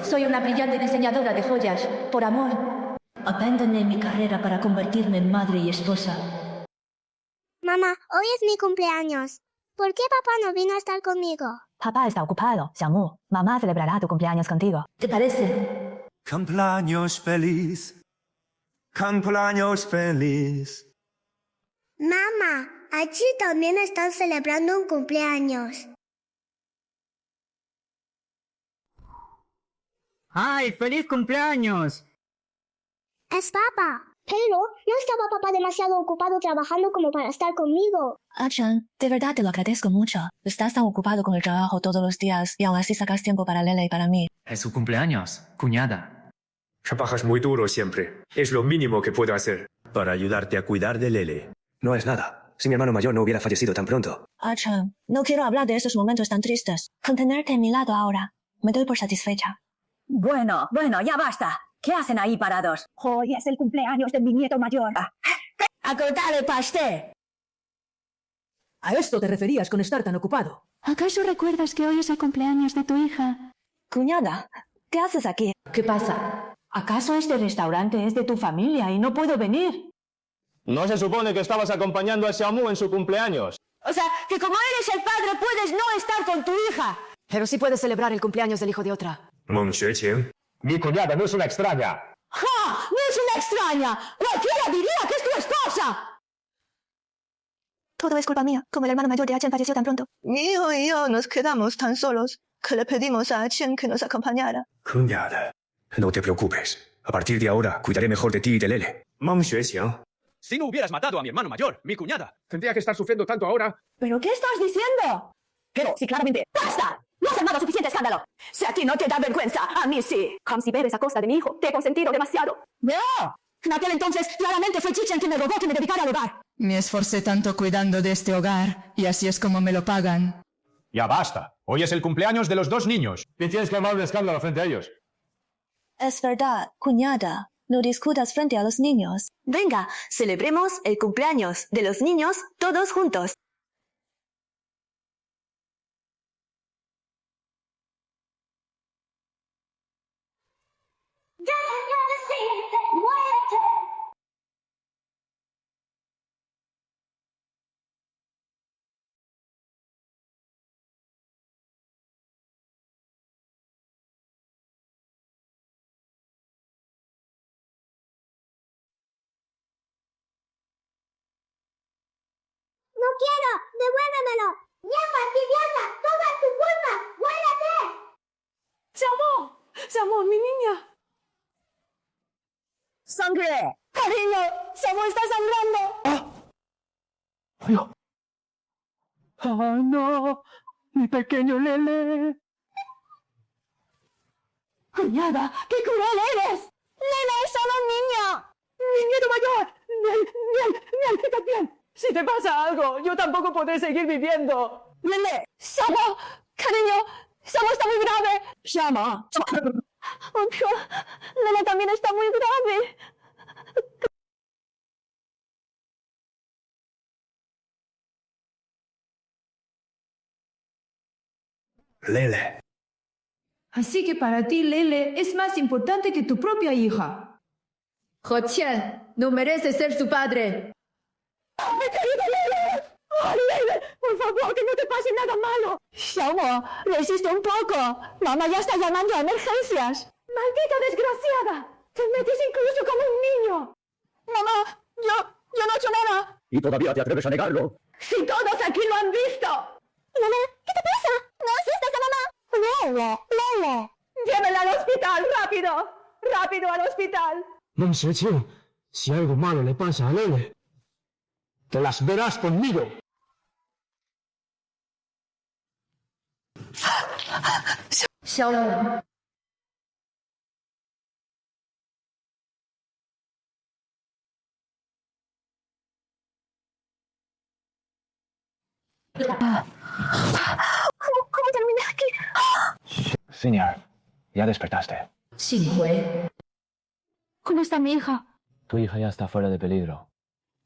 Soy una brillante diseñadora de joyas, por amor. Abandoné mi carrera para convertirme en madre y esposa. Mamá, hoy es mi cumpleaños. ¿Por qué papá no vino a estar conmigo? Papá está ocupado, Xiaomu. Mamá celebrará tu cumpleaños contigo. ¿Te parece? Cumpleaños feliz. Cumpleaños feliz. Mamá, allí también están celebrando un cumpleaños. ¡Ay, feliz cumpleaños! Es papá. Pero no estaba papá demasiado ocupado trabajando como para estar conmigo. Chen, de verdad te lo agradezco mucho. Estás tan ocupado con el trabajo todos los días y aún así sacas tiempo para Lele y para mí. Es su cumpleaños, cuñada. Trabajas muy duro siempre. Es lo mínimo que puedo hacer. Para ayudarte a cuidar de Lele. No es nada. Si mi hermano mayor no hubiera fallecido tan pronto. Chen, no quiero hablar de esos momentos tan tristes. Con tenerte a mi lado ahora, me doy por satisfecha. Bueno, ya basta. ¿Qué hacen ahí parados? Hoy es el cumpleaños de mi nieto mayor. ¡A cortar el pastel! ¿A esto te referías con estar tan ocupado? ¿Acaso recuerdas que hoy es el cumpleaños de tu hija? Cuñada, ¿qué haces aquí? ¿Qué pasa? ¿Acaso este restaurante es de tu familia y no puedo venir? ¿No se supone que estabas acompañando a Xiaomu en su cumpleaños? O sea, que como eres el padre puedes no estar con tu hija. Pero sí puedes celebrar el cumpleaños del hijo de otra. Meng Xueqing. Mi cuñada no es una extraña. ¡Ja! ¡No es una extraña! ¡Cualquiera diría que es tu esposa! Todo es culpa mía, como el hermano mayor de Chen falleció tan pronto. Mi hijo y yo nos quedamos tan solos que le pedimos a Chen que nos acompañara. Cuñada, no te preocupes. A partir de ahora, cuidaré mejor de ti y de Lele. Meng Xueqing. Si no hubieras matado a mi hermano mayor, mi cuñada, tendría que estar sufriendo tanto ahora. ¿Pero qué estás diciendo? Pero si claramente... ¡Basta! No has armado suficiente escándalo. Si a ti no te da vergüenza, a mí sí. Como si bebes a costa de mi hijo. Te he consentido demasiado. ¡No! En aquel entonces, claramente fue Chichen quien me rogó que me dedicara al hogar. Me esforcé tanto cuidando de este hogar, y así es como me lo pagan. Ya basta. Hoy es el cumpleaños de los dos niños. ¿Quién tienes que armar un escándalo frente a ellos? Es verdad, cuñada. No discutas frente a los niños. Venga, celebremos el cumpleaños de los niños todos juntos. ¡No quiero! ¡Devuélvemelo! ¡Mierda, idiota! ¡Todo es tu culpa! ¡Vuélvete! ¡Xiaomu, mi niña! ¡Sangre! ¡Cariño! ¡Xiaomu está sangrando! ¡Oh, no! ¡Mi pequeño Lele! ¡Cuñada! ¡Qué cruel eres! ¡Lele es solo un niño! ¡Mi nieto mayor! ¡Niel, qué bien! Si te pasa algo, yo tampoco podré seguir viviendo. ¡Lele! ¡Xiaomu! ¡Cariño! ¡Xiaomu está muy grave! ¡Xiaomu! ¡Oh, Dios! Lele también está muy grave. Lele. Así que para ti, Lele, es más importante que tu propia hija. Ho Qian no merece ser su padre. ¡Mi querida Lele! ¡Oh, Lele! Por favor, que no te pase nada malo. Xiaomu, resiste un poco. Mamá ya está llamando a emergencias. ¡Maldita desgraciada! ¡Te metes incluso como un niño! Mamá, yo no he hecho nada. ¿Y todavía te atreves a negarlo? ¡Si todos aquí lo han visto! Mamá, ¿qué te pasa? ¿No asustas a mamá? Lele. ¡Llévela al hospital, rápido! ¡Rápido al hospital! Meng Xueqing, si algo malo le pasa a Lele, te las verás conmigo. Xiaomu. ¿Cómo terminé aquí? Señor, ya despertaste. Xinghui. ¿Cómo está mi hija? Tu hija ya está fuera de peligro.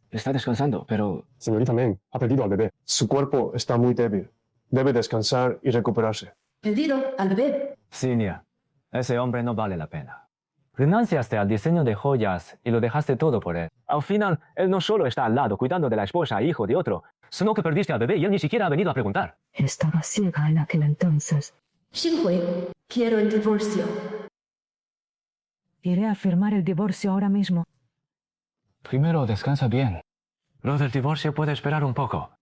Está descansando, pero... Señorita Meng ha perdido al bebé. Su cuerpo está muy débil. Debe descansar y recuperarse. ¿Perdido al bebé? Cinia, Ese hombre no vale la pena. Renunciaste al diseño de joyas y lo dejaste todo por él. Al final, él no solo está al lado cuidando de la esposa e hijo de otro, sino que perdiste al bebé y él ni siquiera ha venido a preguntar. Estaba ciega en aquel entonces. Xinhui, quiero el divorcio. Iré a firmar el divorcio ahora mismo. Primero descansa bien. Lo del divorcio puede esperar un poco.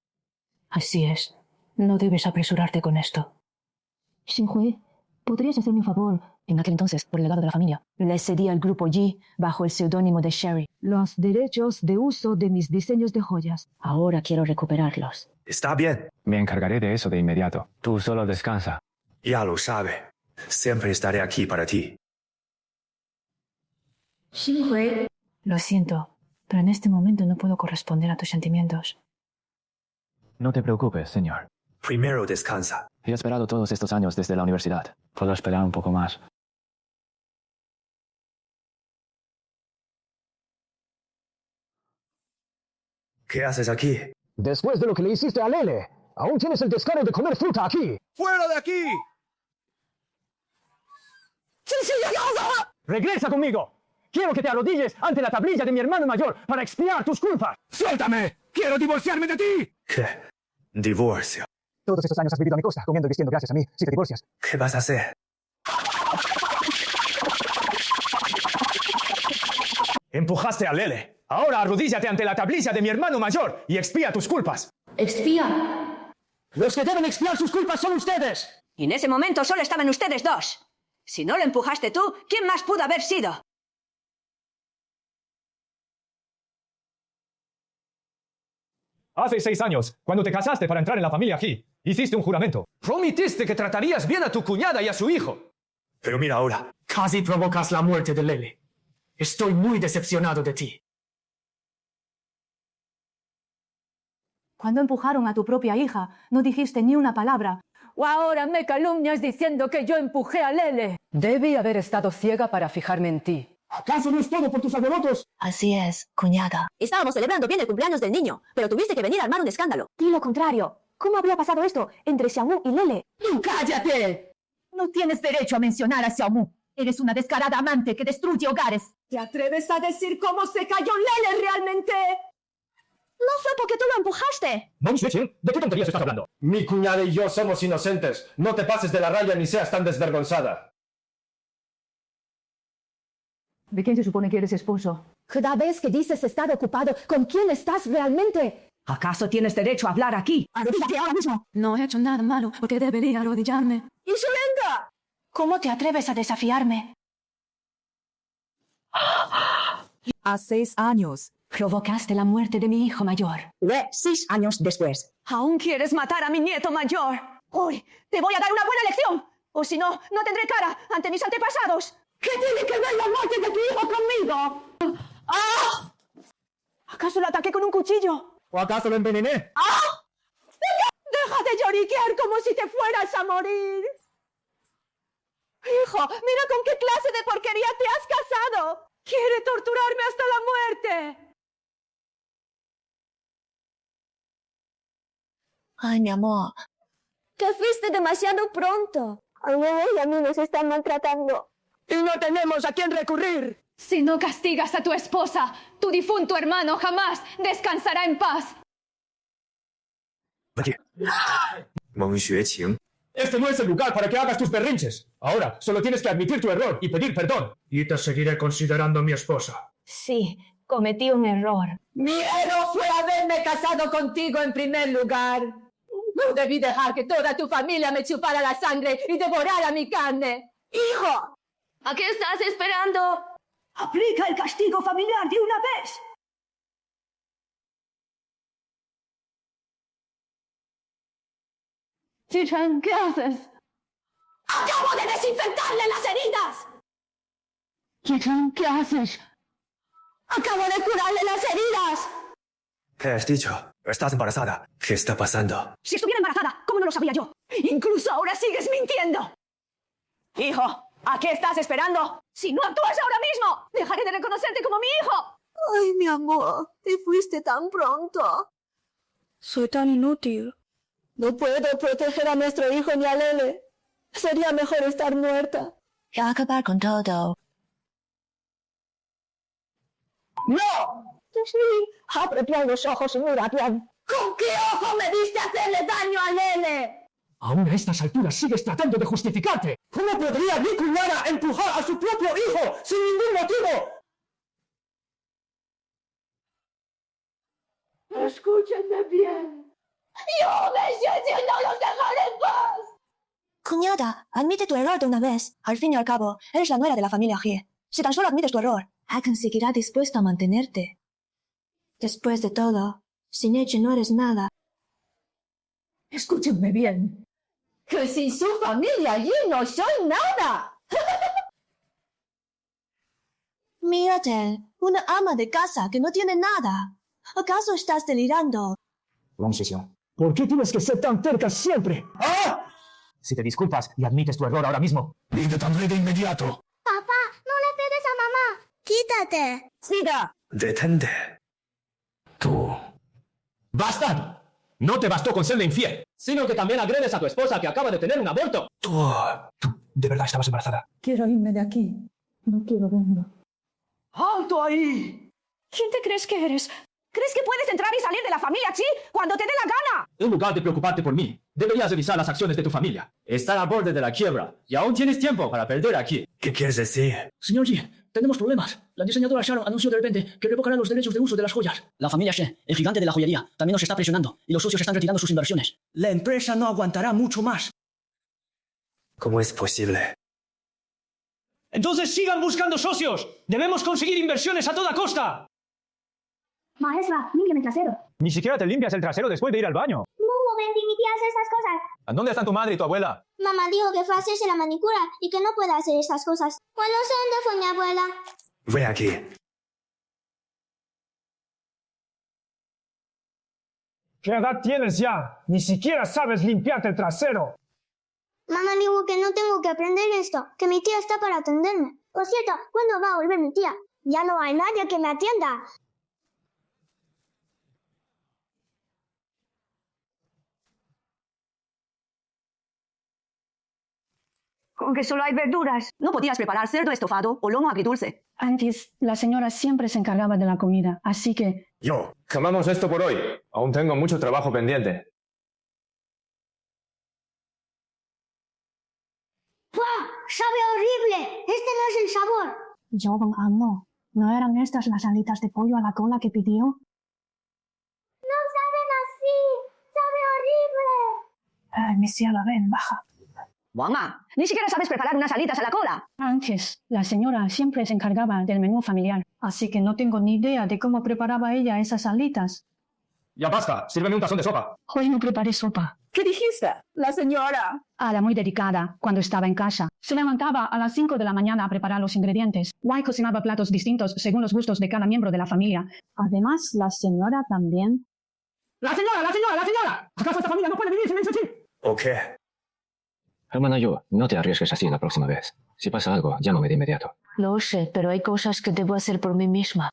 Así es. No debes apresurarte con esto. Xinhui, ¿podrías hacerme un favor? En aquel entonces, por el legado de la familia, le cedí al grupo Yi bajo el seudónimo de Sherry. Los derechos de uso de mis diseños de joyas. Ahora quiero recuperarlos. Está bien. Me encargaré de eso de inmediato. Tú solo descansa. Ya lo sabe. Siempre estaré aquí para ti. Xinhui. Lo siento, pero en este momento no puedo corresponder a tus sentimientos. No te preocupes, señor. Primero descansa. He esperado todos estos años desde la universidad. Puedo esperar un poco más. ¿Qué haces aquí? Después de lo que le hiciste a Lele, aún tienes el descaro de comer fruta aquí. ¡Fuera de aquí! ¡Regresa conmigo! Quiero que te arrodilles ante la tablilla de mi hermano mayor para expiar tus culpas. ¡Suéltame! ¡Quiero divorciarme de ti! ¿Qué? Divorcio. Todos estos años has vivido a mi costa, comiendo y vistiendo gracias a mí, si te divorcias. ¿Qué vas a hacer? Empujaste a Lele. Ahora arrodíllate ante la tablilla de mi hermano mayor y expía tus culpas. ¿Expía? Los que deben expiar sus culpas son ustedes. Y en ese momento solo estaban ustedes dos. Si no lo empujaste tú, ¿quién más pudo haber sido? Hace 6 años, cuando te casaste para entrar en la familia aquí, hiciste un juramento. Prometiste que tratarías bien a tu cuñada y a su hijo. Pero mira ahora. Casi provocas la muerte de Lele. Estoy muy decepcionado de ti. Cuando empujaron a tu propia hija, no dijiste ni una palabra. O ahora me calumnias diciendo que yo empujé a Lele. Debí haber estado ciega para fijarme en ti. ¿Acaso no es todo por tus alborotos? Así es, cuñada. Estábamos celebrando bien el cumpleaños del niño, pero tuviste que venir a armar un escándalo. Di lo contrario. ¿Cómo habría pasado esto entre Xiaomu y Lele? ¡Cállate! No tienes derecho a mencionar a Xiaomu. Eres una descarada amante que destruye hogares. ¿Te atreves a decir cómo se cayó Lele realmente? No fue porque tú lo empujaste. ¿De qué tonterías estás hablando? Mi cuñada y yo somos inocentes. No te pases de la raya ni seas tan desvergonzada. ¿De quién se supone que eres esposo? Cada vez que dices estar ocupado, ¿con quién estás realmente? ¿Acaso tienes derecho a hablar aquí? ¡Arrodíllate ahora mismo! No he hecho nada malo porque debería arrodillarme. ¡Insolenta! ¿Cómo te atreves a desafiarme? A 6 años. Provocaste la muerte de mi hijo mayor. 6 años después. ¿Aún quieres matar a mi nieto mayor? Hoy te voy a dar una buena lección. O si no, no tendré cara ante mis antepasados. ¿Qué tiene que ver la muerte de tu hijo conmigo? ¡Ah! ¿Acaso lo ataqué con un cuchillo? ¿O acaso lo envenené? ¡Ah! ¡Deja de lloriquear como si te fueras a morir! Hijo, mira con qué clase de porquería te has casado. Quiere torturarme hasta la muerte. Ay, mi amor. Te fuiste demasiado pronto. A Lele y a mí nos están maltratando. Y no tenemos a quién recurrir. Si no castigas a tu esposa, tu difunto hermano jamás descansará en paz. Meng Xueqing. Este no es el lugar para que hagas tus berrinches. Ahora, solo tienes que admitir tu error y pedir perdón. Y te seguiré considerando mi esposa. Sí, cometí un error. Mi error fue haberme casado contigo en primer lugar. No debí dejar que toda tu familia me chupara la sangre y devorara mi carne. ¡Hijo! ¿A qué estás esperando? ¡Aplica el castigo familiar de una vez! Chichan, ¿qué haces? ¡Acabo de desinfectarle las heridas! Chichan, ¿qué haces? ¡Acabo de curarle las heridas! ¿Qué has dicho? ¿Estás embarazada? ¿Qué está pasando? Si estuviera embarazada, ¿cómo no lo sabía yo? Incluso ahora sigues mintiendo. Hijo, ¿a qué estás esperando? Si no actúas ahora mismo, dejaré de reconocerte como mi hijo. Ay, mi amor, te fuiste tan pronto. Soy tan inútil. No puedo proteger a nuestro hijo ni a Lele. Sería mejor estar muerta. Que acabar con todo. ¡No! Sí, abre bien los ojos y mira bien. ¿Con qué ojo me diste hacerle daño al nene? Aún a estas alturas sigues tratando de justificarte. ¿Cómo podría mi cuñada empujar a su propio hijo sin ningún motivo? Escúchenme bien. ¡Yo me estoy diciendo los dejaré en paz! Cuñada, admite tu error de una vez. Al fin y al cabo, eres la nuera de la familia G. Si tan solo admites tu error, Hakan seguirá dispuesto a mantenerte. Después de todo, sin ella no eres nada. Escúchenme bien. Que sin su familia yo no soy nada. Mírate, una ama de casa que no tiene nada. ¿Acaso estás delirando? ¿Por qué tienes que ser tan terca siempre? ¡Ah! Si te disculpas y admites tu error ahora mismo, detendré de inmediato. Papá, no le pegues a mamá. Quítate. ¡Siga! Detente. Tú. ¡Basta! No te bastó con serle infiel, sino que también agredes a tu esposa que acaba de tener un aborto. Tú de verdad estabas embarazada. Quiero irme de aquí. No quiero verlo. ¡Alto ahí! ¿Quién te crees que eres? ¿Crees que puedes entrar y salir de la familia Chi cuando te dé la gana? En lugar de preocuparte por mí, deberías revisar las acciones de tu familia. Están al borde de la quiebra y aún tienes tiempo para perder aquí. ¿Qué quieres decir? Señor Ji, tenemos problemas. La diseñadora Sharon anunció de repente que revocará los derechos de uso de las joyas. La familia She, el gigante de la joyería, también nos está presionando y los socios están retirando sus inversiones. La empresa no aguantará mucho más. ¿Cómo es posible? Entonces sigan buscando socios. Debemos conseguir inversiones a toda costa. Maestra, límpiame el trasero. Ni siquiera te limpias el trasero después de ir al baño. Mumu, Bendy, mi tía hace estas cosas. ¿Dónde están tu madre y tu abuela? Mamá dijo que fue a hacerse la manicura y que no puede hacer estas cosas. Pues no sé dónde fue mi abuela. Ven aquí. ¿Qué edad tienes ya? Ni siquiera sabes limpiarte el trasero. Mamá dijo que no tengo que aprender esto, que mi tía está para atenderme. Por cierto, ¿cuándo va a volver mi tía? Ya no hay nadie que me atienda. Con que solo hay verduras. ¿No podías preparar cerdo estofado o lomo agridulce? Antes, la señora siempre se encargaba de la comida, así que... Yo. Acabamos esto por hoy. Aún tengo mucho trabajo pendiente. ¡Pah! ¡Sabe horrible! Este no es el sabor. Yo amo. ¿No eran estas las alitas de pollo a la cola que pidió? ¡No saben así! ¡Sabe horrible! Ay, mi cielo, ven, baja. Mamá, ni siquiera sabes preparar unas alitas a la cola. Antes, la señora siempre se encargaba del menú familiar, así que no tengo ni idea de cómo preparaba ella esas alitas. Ya basta, sírveme un tazón de sopa. Hoy no preparé sopa. ¿Qué dijiste? La señora. Era muy dedicada cuando estaba en casa. Se levantaba a las 5 de la mañana a preparar los ingredientes. Guay cocinaba platos distintos según los gustos de cada miembro de la familia. Además, la señora también... ¡La señora, la señora, la señora! ¿Acaso esta familia no puede vivir sin eso así? ¿O qué? Hermana Yu, no te arriesgues así la próxima vez. Si pasa algo, llámame de inmediato. Lo sé, pero hay cosas que debo hacer por mí misma.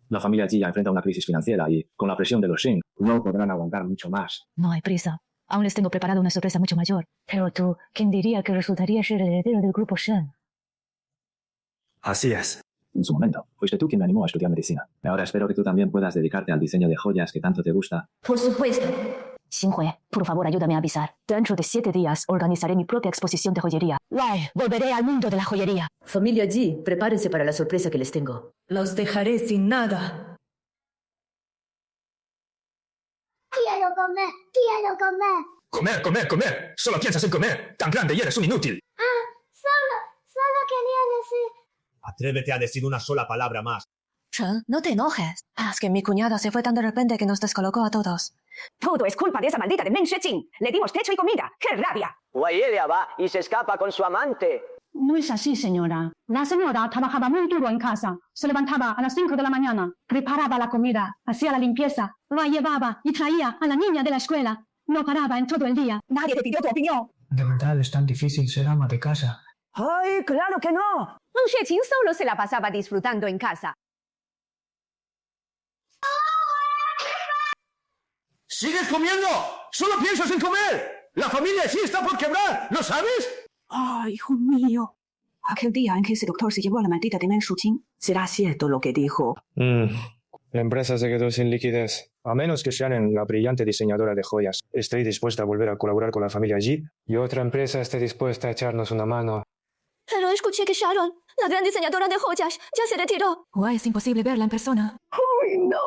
La familia Ji ya enfrenta una crisis financiera y, con la presión de los Shin, no podrán aguantar mucho más. No hay prisa. Aún les tengo preparado una sorpresa mucho mayor. Pero tú, ¿quién diría que resultaría ser el heredero del grupo Shen? Así es. En su momento, fuiste tú quien me animó a estudiar medicina. Ahora espero que tú también puedas dedicarte al diseño de joyas que tanto te gusta. Por supuesto. Xinhui, por favor, ayúdame a avisar. Dentro de 7 días organizaré mi propia exposición de joyería. Why, volveré al mundo de la joyería. Familia Ji, prepárense para la sorpresa que les tengo. Los dejaré sin nada. Quiero comer, quiero comer. Comer, comer, comer. Solo piensas en comer. Tan grande y eres un inútil. Solo quería decir... Atrévete a decir una sola palabra más. Chen, no te enojes. Es que mi cuñada se fue tan de repente que nos descolocó a todos. Todo es culpa de esa maldita de Meng Shijing. Le dimos techo y comida. ¡Qué rabia! Guayelia va y se escapa con su amante. No es así, señora. La señora trabajaba muy duro en casa. Se levantaba a las 5 de la mañana, preparaba la comida, hacía la limpieza, la llevaba y traía a la niña de la escuela. No paraba en todo el día. Nadie te pidió tu opinión. De verdad es tan difícil ser ama de casa. ¡Ay, claro que no! Meng Shijing solo se la pasaba disfrutando en casa. ¿Sigues comiendo? ¡Solo piensas en comer! ¡La familia sí está por quebrar! ¿Lo sabes? ¡Ay, hijo mío! Aquel día en que ese doctor se llevó a la maldita de Meng Shuqing, ¿será cierto lo que dijo? La empresa se quedó sin liquidez. A menos que Sharon, la brillante diseñadora de joyas, esté dispuesta a volver a colaborar con la familia Ji y otra empresa esté dispuesta a echarnos una mano. Pero escuché que Sharon, la gran diseñadora de joyas, ya se retiró. Es imposible verla en persona. ¡Uy, no!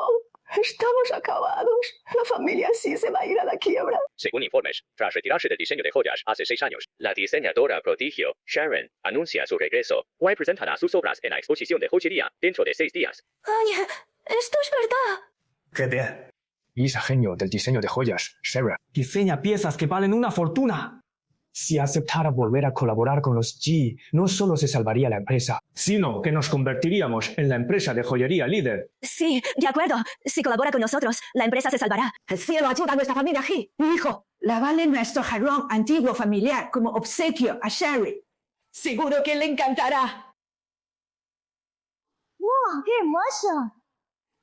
Estamos acabados. La familia sí se va a ir a la quiebra. Según informes, tras retirarse del diseño de joyas hace 6 años, la diseñadora prodigio Sharon anuncia su regreso. Wei presentará sus obras en la exposición de joyería dentro de 6 días. Oye, esto es verdad. ¡Qué bien! Y esa genio del diseño de joyas, Sarah, diseña piezas que valen una fortuna. Si aceptara volver a colaborar con los Ji, no solo se salvaría la empresa, sino que nos convertiríamos en la empresa de joyería líder. Sí, de acuerdo. Si colabora con nosotros, la empresa se salvará. El cielo ayuda a nuestra familia Ji. Mi hijo, la vale nuestro jarrón antiguo familiar como obsequio a Sherry. Seguro que le encantará. ¡Wow! ¡Qué hermoso!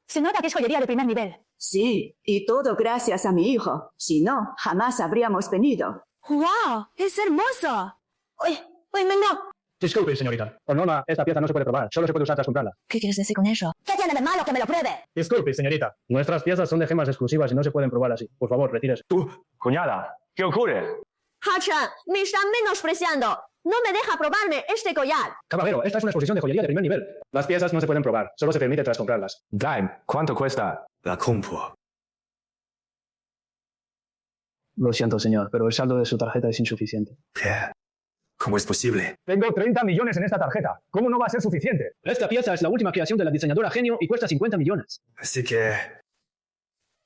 Se nota que es joyería de primer nivel. Sí, y todo gracias a mi hijo. Si no, jamás habríamos venido. ¡Wow! ¡Es hermoso! ¡Uy, no! Disculpe, señorita. Por norma, esta pieza no se puede probar. Solo se puede usar tras comprarla. ¿Qué quieres decir con eso? ¿Qué tiene de malo que me lo pruebe? Disculpe, señorita. Nuestras piezas son de gemas exclusivas y no se pueden probar así. Por favor, retírese. Cuñada, ¿qué ocurre? Hachan, me están menospreciando. No me deja probarme este collar. Caballero, esta es una exposición de joyería de primer nivel. Las piezas no se pueden probar. Solo se permite tras comprarlas. Dime, ¿cuánto cuesta? La compro. Lo siento, señor, pero el saldo de su tarjeta es insuficiente. ¿Qué? ¿Cómo es posible? Tengo 30 millones en esta tarjeta. ¿Cómo no va a ser suficiente? Esta pieza es la última creación de la diseñadora genio y cuesta 50 millones. Así que...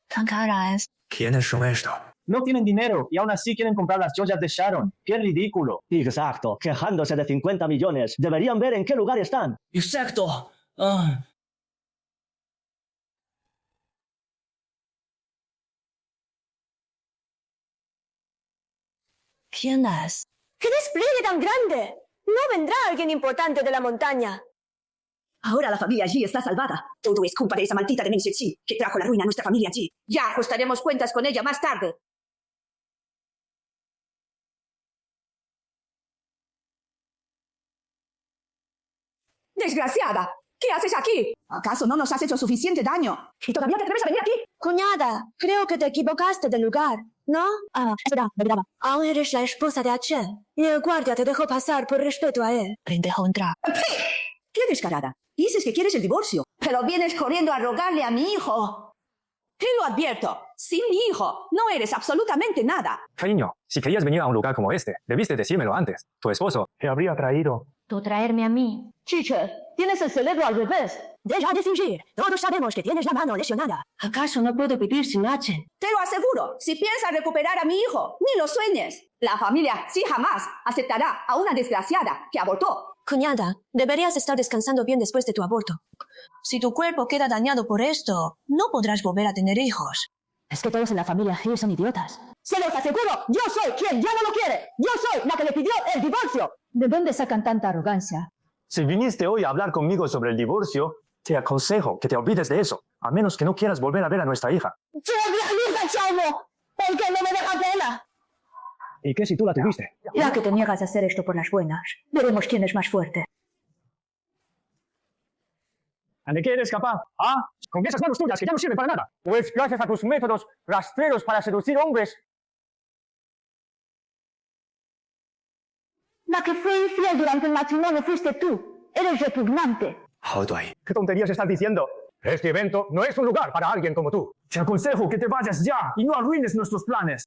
Tan cara es. ¿Quiénes son estos? No tienen dinero y aún así quieren comprar las joyas de Sharon. ¡Qué ridículo! Exacto, quejándose de 50 millones. Deberían ver en qué lugar están. Exacto. ¿Quién es? ¡Qué despliegue tan grande! No vendrá alguien importante de la montaña. Ahora la familia Ji está salvada. Todo es culpa de esa maldita de Meng Shuqing que trajo la ruina a nuestra familia Ji. Ya ajustaremos cuentas con ella más tarde. ¡Desgraciada! ¿Qué haces aquí? ¿Acaso no nos has hecho suficiente daño? ¿Y todavía te atreves a venir aquí? Cuñada, creo que te equivocaste de lugar, ¿no? Es verdad, me olvidaba. Aún eres la esposa de Chen. Y el guardia te dejó pasar por respeto a él. Dejó entrar. ¡Qué descarada! Dices que quieres el divorcio, pero vienes corriendo a rogarle a mi hijo. Te lo advierto, sin mi hijo no eres absolutamente nada. Cariño, si querías venir a un lugar como este, debiste decírmelo antes. Tu esposo te habría traído. ¿Tú traerme a mí? Chiche, tienes el cerebro al revés. Deja de fingir. Todos sabemos que tienes la mano lesionada. ¿Acaso no puedo vivir sin Chen? Te lo aseguro, si piensas recuperar a mi hijo, ni lo sueñes. La familia sí jamás aceptará a una desgraciada que abortó. Cuñada, deberías estar descansando bien después de tu aborto. Si tu cuerpo queda dañado por esto, no podrás volver a tener hijos. Es que todos en la familia G son idiotas. Se los aseguro, yo soy quien ya no lo quiere. Yo soy la que le pidió el divorcio. ¿De dónde sacan tanta arrogancia? Si viniste hoy a hablar conmigo sobre el divorcio, te aconsejo que te olvides de eso, a menos que no quieras volver a ver a nuestra hija. ¡Yo vi a mi hija, Chaumo! ¿Por qué no me dejas verla? ¿Y qué si tú la tuviste? Ya que te niegas a hacer esto por las buenas, veremos quién es más fuerte. ¿De qué eres capaz? ¿Ah? ¿Con esas manos tuyas que ya no sirven para nada? Pues gracias a tus métodos rastreros para seducir hombres. La que fue infiel durante el matrimonio fuiste tú. Eres repugnante. ¿Qué tonterías estás diciendo? Este evento no es un lugar para alguien como tú. Te aconsejo que te vayas ya y no arruines nuestros planes.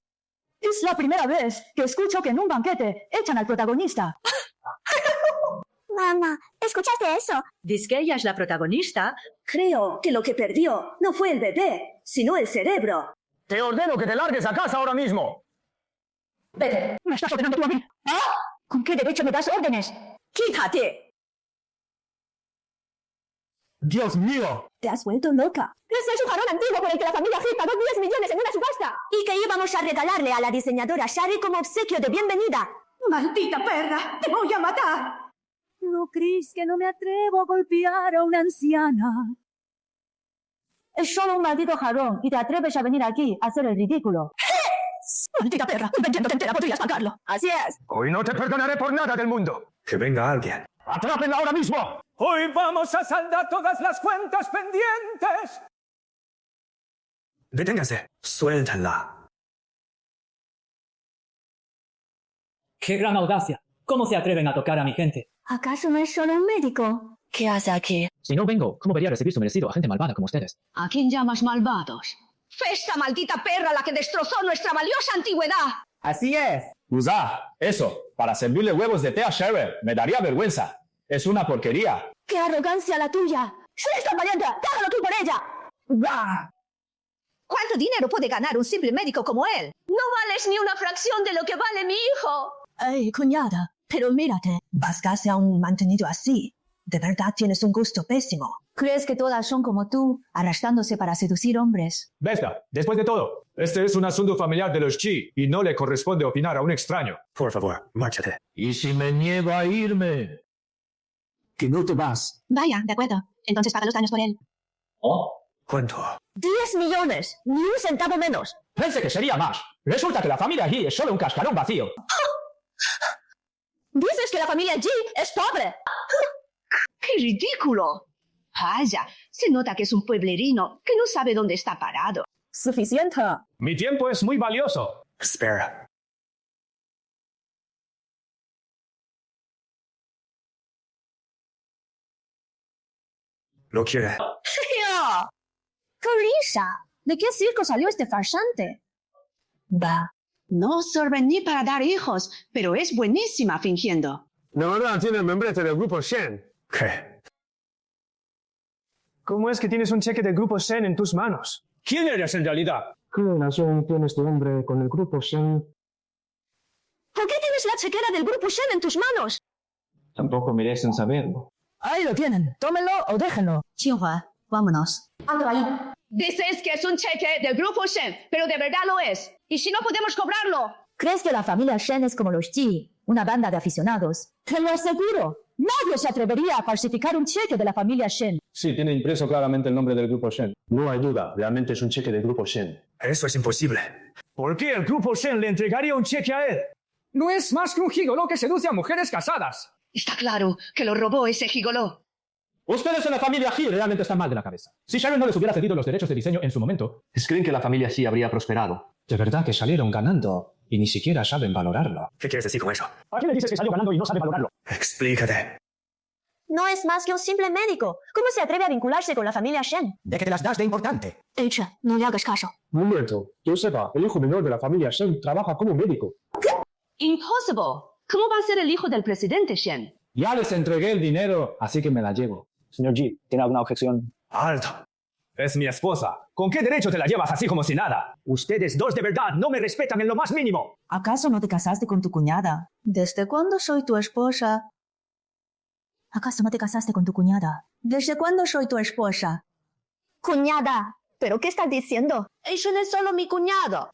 Es la primera vez que escucho que en un banquete echan al protagonista. Mamá, ¿escuchaste eso? ¿Dice que ella es la protagonista? Creo que lo que perdió no fue el bebé, sino el cerebro. Te ordeno que te largues a casa ahora mismo. Vete. ¿Me estás ordenando tú a mí? ¿Con qué derecho me das órdenes? ¡Quítate! ¡Dios mío! ¿Te has vuelto loca? ¡Ese es un jarrón antiguo por el que la familia G pagó 10 millones en una subasta! Y que íbamos a regalarle a la diseñadora Shari como obsequio de bienvenida. ¡Maldita perra! ¡Te voy a matar! ¿No crees que no me atrevo a golpear a una anciana? Es solo un maldito jarrón y te atreves a venir aquí a hacer el ridículo. ¡Maldita perra! Vendiéndote entera podrías pagarlo. Así es. Hoy no te perdonaré por nada del mundo. Que venga alguien. ¡Atrápenla ahora mismo! Hoy vamos a saldar todas las cuentas pendientes. Deténgase. Suéltala. ¡Qué gran audacia! ¿Cómo se atreven a tocar a mi gente? ¿Acaso no es solo un médico? ¿Qué hace aquí? Si no vengo, ¿cómo vería recibir su merecido a gente malvada como ustedes? ¿A quién llamas malvados? ¡Fue esta maldita perra la que destrozó nuestra valiosa antigüedad! Así es. Usa eso para servirle huevos de té a Cheryl. Me daría vergüenza. Es una porquería. ¡Qué arrogancia la tuya! ¡Soy tan valiente! ¡Déjalo tú por ella! ¡Bah! ¿Cuánto dinero puede ganar un simple médico como él? No vales ni una fracción de lo que vale mi hijo. Ay, cuñada, pero mírate, vas casi a un mantenido así. De verdad tienes un gusto pésimo. ¿Crees que todas son como tú, arrastrándose para seducir hombres? Besta, después de todo, este es un asunto familiar de los Chi y no le corresponde opinar a un extraño. Por favor, márchate. ¿Y si me niego a irme? Que no te vas. Vaya, de acuerdo. Entonces paga los daños por él. ¿Oh? ¿Cuánto? 10 millones, ni un centavo menos. Pensé que sería más. Resulta que la familia Yi es solo un cascarón vacío. Dices que la familia Ji es pobre. ¡Qué ridículo! Vaya, se nota que es un pueblerino que no sabe dónde está parado. Suficiente. Mi tiempo es muy valioso. Espera. ¿Lo quiere? ¡Tío! ¡Qué risa! ¿De qué circo salió este farsante? Va. No sirve ni para dar hijos, pero es buenísima fingiendo. De verdad, tiene el membrete del grupo Shen. ¿Qué? ¿Cómo es que tienes un cheque del grupo Shen en tus manos? ¿Quién eres en realidad? ¿Qué relación tiene este hombre con el grupo Shen? ¿Por qué tienes la chequera del grupo Shen en tus manos? Tampoco merecen saberlo. Ahí lo tienen. Tómenlo o déjenlo. Xinhua, vámonos. Ando ahí. Dices que es un cheque del grupo Shen, pero de verdad lo es. ¿Y si no podemos cobrarlo? ¿Crees que la familia Shen es como los Ji, una banda de aficionados? Te lo aseguro. Nadie se atrevería a falsificar un cheque de la familia Shen. Sí, tiene impreso claramente el nombre del grupo Shen. No hay duda, realmente es un cheque del grupo Shen. Eso es imposible. ¿Por qué el grupo Shen le entregaría un cheque a él? No es más que un gigoló que seduce a mujeres casadas. Está claro que lo robó ese gigoló. Ustedes en la familia Yi realmente están mal de la cabeza. Si Sharon no les hubiera cedido los derechos de diseño en su momento, ¿Creen que la familia Yi habría prosperado? De verdad que salieron ganando y ni siquiera saben valorarlo. ¿Qué quieres decir con eso? ¿A quién le dices que salió ganando y no sabe valorarlo? Explícate. No es más que un simple médico. ¿Cómo se atreve a vincularse con la familia Shen? ¿De qué te las das de importante? Echa, no le hagas caso. Un momento. Yo sepa, el hijo menor de la familia Shen trabaja como médico. Impossible. ¿Cómo va a ser el hijo del presidente Shen? ya les entregué el dinero, así que me la llevo. Señor Ji, ¿tiene alguna objeción? ¡Alto! Es mi esposa. ¿Con qué derecho te la llevas así como si nada? Ustedes dos de verdad no me respetan en lo más mínimo. ¿Acaso no te casaste con tu cuñada? ¿Desde cuándo soy tu esposa? ¿Acaso no te casaste con tu cuñada? ¿Desde cuándo soy tu esposa? Cuñada, ¿pero qué estás diciendo? Eso no es solo mi cuñado.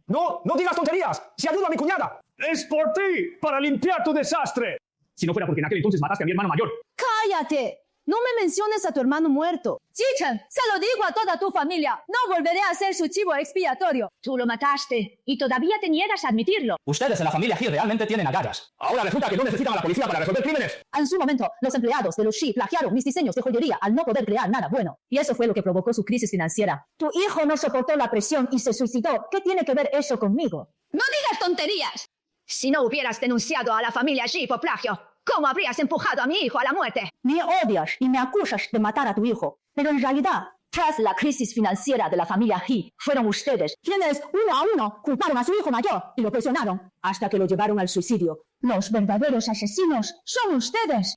No, no digas tonterías. Si ayudo a mi cuñada. Es por ti, para limpiar tu desastre. Si no fuera porque en aquel entonces mataste a mi hermano mayor. ¡Cállate! No me menciones a tu hermano muerto. Chichen, se lo digo a toda tu familia. No volveré a ser su chivo expiatorio. Tú lo mataste y todavía te niegas a admitirlo. Ustedes en la familia Yi realmente tienen agallas. Ahora resulta que no necesitan a la policía para resolver crímenes. En su momento, los empleados de los Shi plagiaron mis diseños de joyería al no poder crear nada bueno. Y eso fue lo que provocó su crisis financiera. Tu hijo no soportó la presión y se suicidó. ¿Qué tiene que ver eso conmigo? ¡No digas tonterías! Si no hubieras denunciado a la familia Ji por plagio, ¿cómo habrías empujado a mi hijo a la muerte? Me odias y me acusas de matar a tu hijo. Pero en realidad, tras la crisis financiera de la familia Ji, fueron ustedes quienes, uno a uno, culparon a su hijo mayor y lo presionaron hasta que lo llevaron al suicidio. Los verdaderos asesinos son ustedes.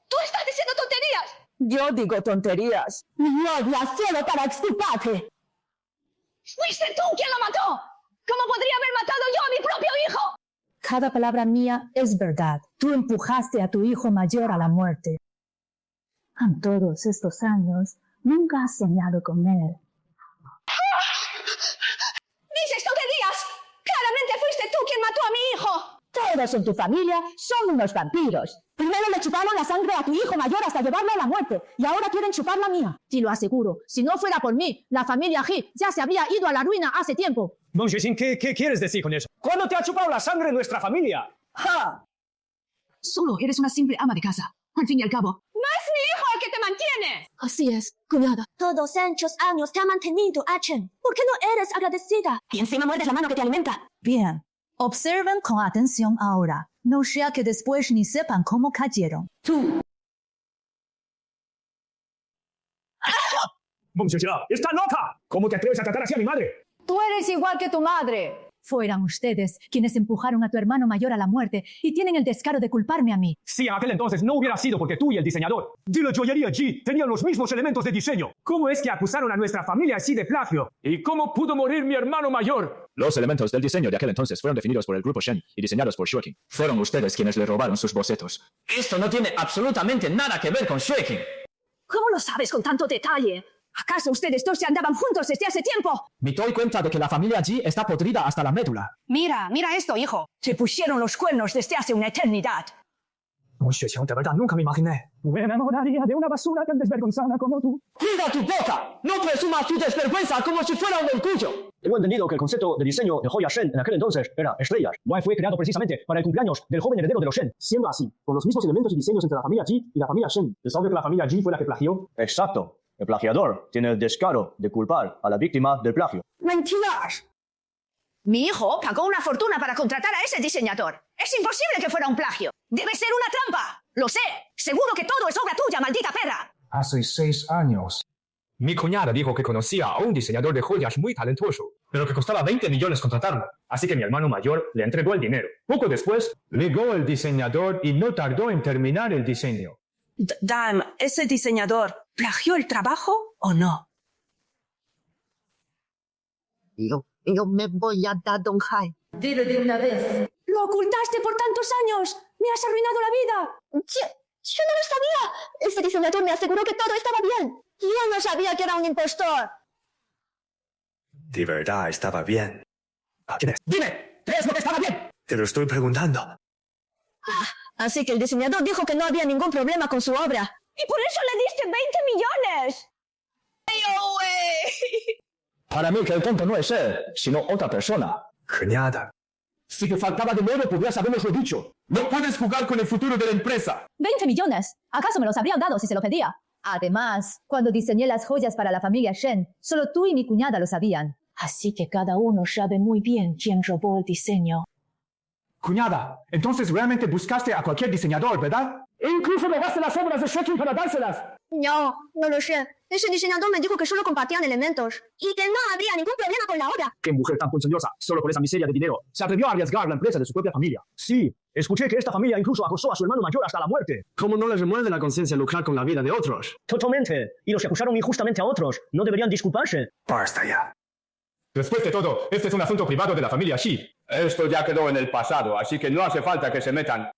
¡Tú estás diciendo tonterías! Yo digo tonterías. Y odio a cielo para extirparte. ¡Fuiste tú quien lo mató! ¿Cómo podría haber matado yo a mi propio hijo? Cada palabra mía es verdad. Tú empujaste a tu hijo mayor a la muerte. En todos estos años, nunca has soñado con él. ¡Dices tonterías! ¡Claramente fuiste tú quien mató a mi hijo! Todos en tu familia son unos vampiros. Primero le chuparon la sangre a tu hijo mayor hasta llevarlo a la muerte, y ahora quieren chupar la mía. Te lo aseguro, si no fuera por mí, la familia Ji ya se habría ido a la ruina hace tiempo. Don Xuexin, ¿qué quieres decir con eso? ¿Cuándo te ha chupado la sangre nuestra familia? ¡Ja! Solo eres una simple ama de casa. Al fin y al cabo. ¡No es mi hijo el que te mantiene! Así es, cuñada. Todos estos años te ha mantenido, Achen. ¿Por qué no eres agradecida? Y encima muerdes la mano que te alimenta. Bien. Observen con atención ahora. No sea que después ni sepan cómo cayeron. Tú. ¡Muchacha! ¡Está loca! ¿Cómo te atreves a tratar así a mi madre? Tú eres igual que tu madre. Fueran ustedes quienes empujaron a tu hermano mayor a la muerte y tienen el descaro de culparme a mí. Si en aquel entonces no hubiera sido porque tú y el diseñador de la joyería G tenían los mismos elementos de diseño, ¿cómo es que acusaron a nuestra familia así de plagio? ¿Y cómo pudo morir mi hermano mayor? Los elementos del diseño de aquel entonces fueron definidos por el grupo Shen y diseñados por Shueqing. Fueron ustedes quienes le robaron sus bocetos. Esto no tiene absolutamente nada que ver con Shueqing. ¿Cómo lo sabes con tanto detalle? ¿Acaso ustedes dos se andaban juntos desde hace tiempo? Me doy cuenta de que la familia G está podrida hasta la médula. Mira esto, hijo. Se pusieron los cuernos desde hace una eternidad. Xueqiang, de verdad, nunca me imaginé. Me enamoraría de una basura tan desvergonzada como tú. ¡Cuida tu boca! ¡No presumas tu desvergüenza como si fuera un orgullo! Tengo entendido que el concepto de diseño de joya Shen en aquel entonces era estrellas. Y fue creado precisamente para el cumpleaños del joven heredero de los Shen. Siendo así, con los mismos elementos y diseños entre la familia G y la familia Shen. ¿Es obvio que la familia G fue la que plagió? Exacto. El plagiador tiene el descaro de culpar a la víctima del plagio. ¡Mentiras! Mi hijo pagó una fortuna para contratar a ese diseñador. Es imposible que fuera un plagio. Debe ser una trampa. Lo sé. Seguro que todo es obra tuya, maldita perra. Hace 6 años. Mi cuñada dijo que conocía a un diseñador de joyas muy talentoso, pero que costaba 20 millones contratarlo. Así que mi hermano mayor le entregó el dinero. Poco después, Llegó el diseñador y no tardó en terminar el diseño. Dime, ¿ese diseñador plagió el trabajo o no? Yo me voy a dar Don Hai. Dilo de una vez. ¡Lo ocultaste por tantos años! ¡Me has arruinado la vida! Yo no lo sabía. Ese diseñador me aseguró que todo estaba bien. Yo no sabía que era un impostor. De verdad estaba bien. ¡Dime! ¿Qué es lo que estaba bien? Te lo estoy preguntando. Así que el diseñador dijo que no había ningún problema con su obra. Y por eso le diste 20 millones. Para mí que el tonto no es él, sino otra persona. Cuñada. Si te faltaba dinero, podrías habernoslo dicho. No puedes jugar con el futuro de la empresa. 20 millones. ¿Acaso me los habrían dado si se lo pedía? Además, cuando diseñé las joyas para la familia Shen, solo tú y mi cuñada lo sabían. Así que cada uno sabe muy bien quién robó el diseño. cuñada, entonces realmente buscaste a cualquier diseñador, ¿verdad? E incluso robaste las obras de Shueqing para dárselas. No lo sé. Ese diseñador me dijo que solo compartían elementos y que no habría ningún problema con la obra. ¡Qué mujer tan ponzoñosa! Solo por esa miseria de dinero. Se atrevió a arriesgar la empresa de su propia familia. Sí, escuché que esta familia incluso acosó a su hermano mayor hasta la muerte. ¿Cómo no les remueve la conciencia lucrar con la vida de otros? Totalmente. Y los que acusaron injustamente a otros no deberían disculparse. Basta ya. Después de todo, este es un asunto privado de la familia Xi. Esto ya quedó en el pasado, así que no hace falta que se metan.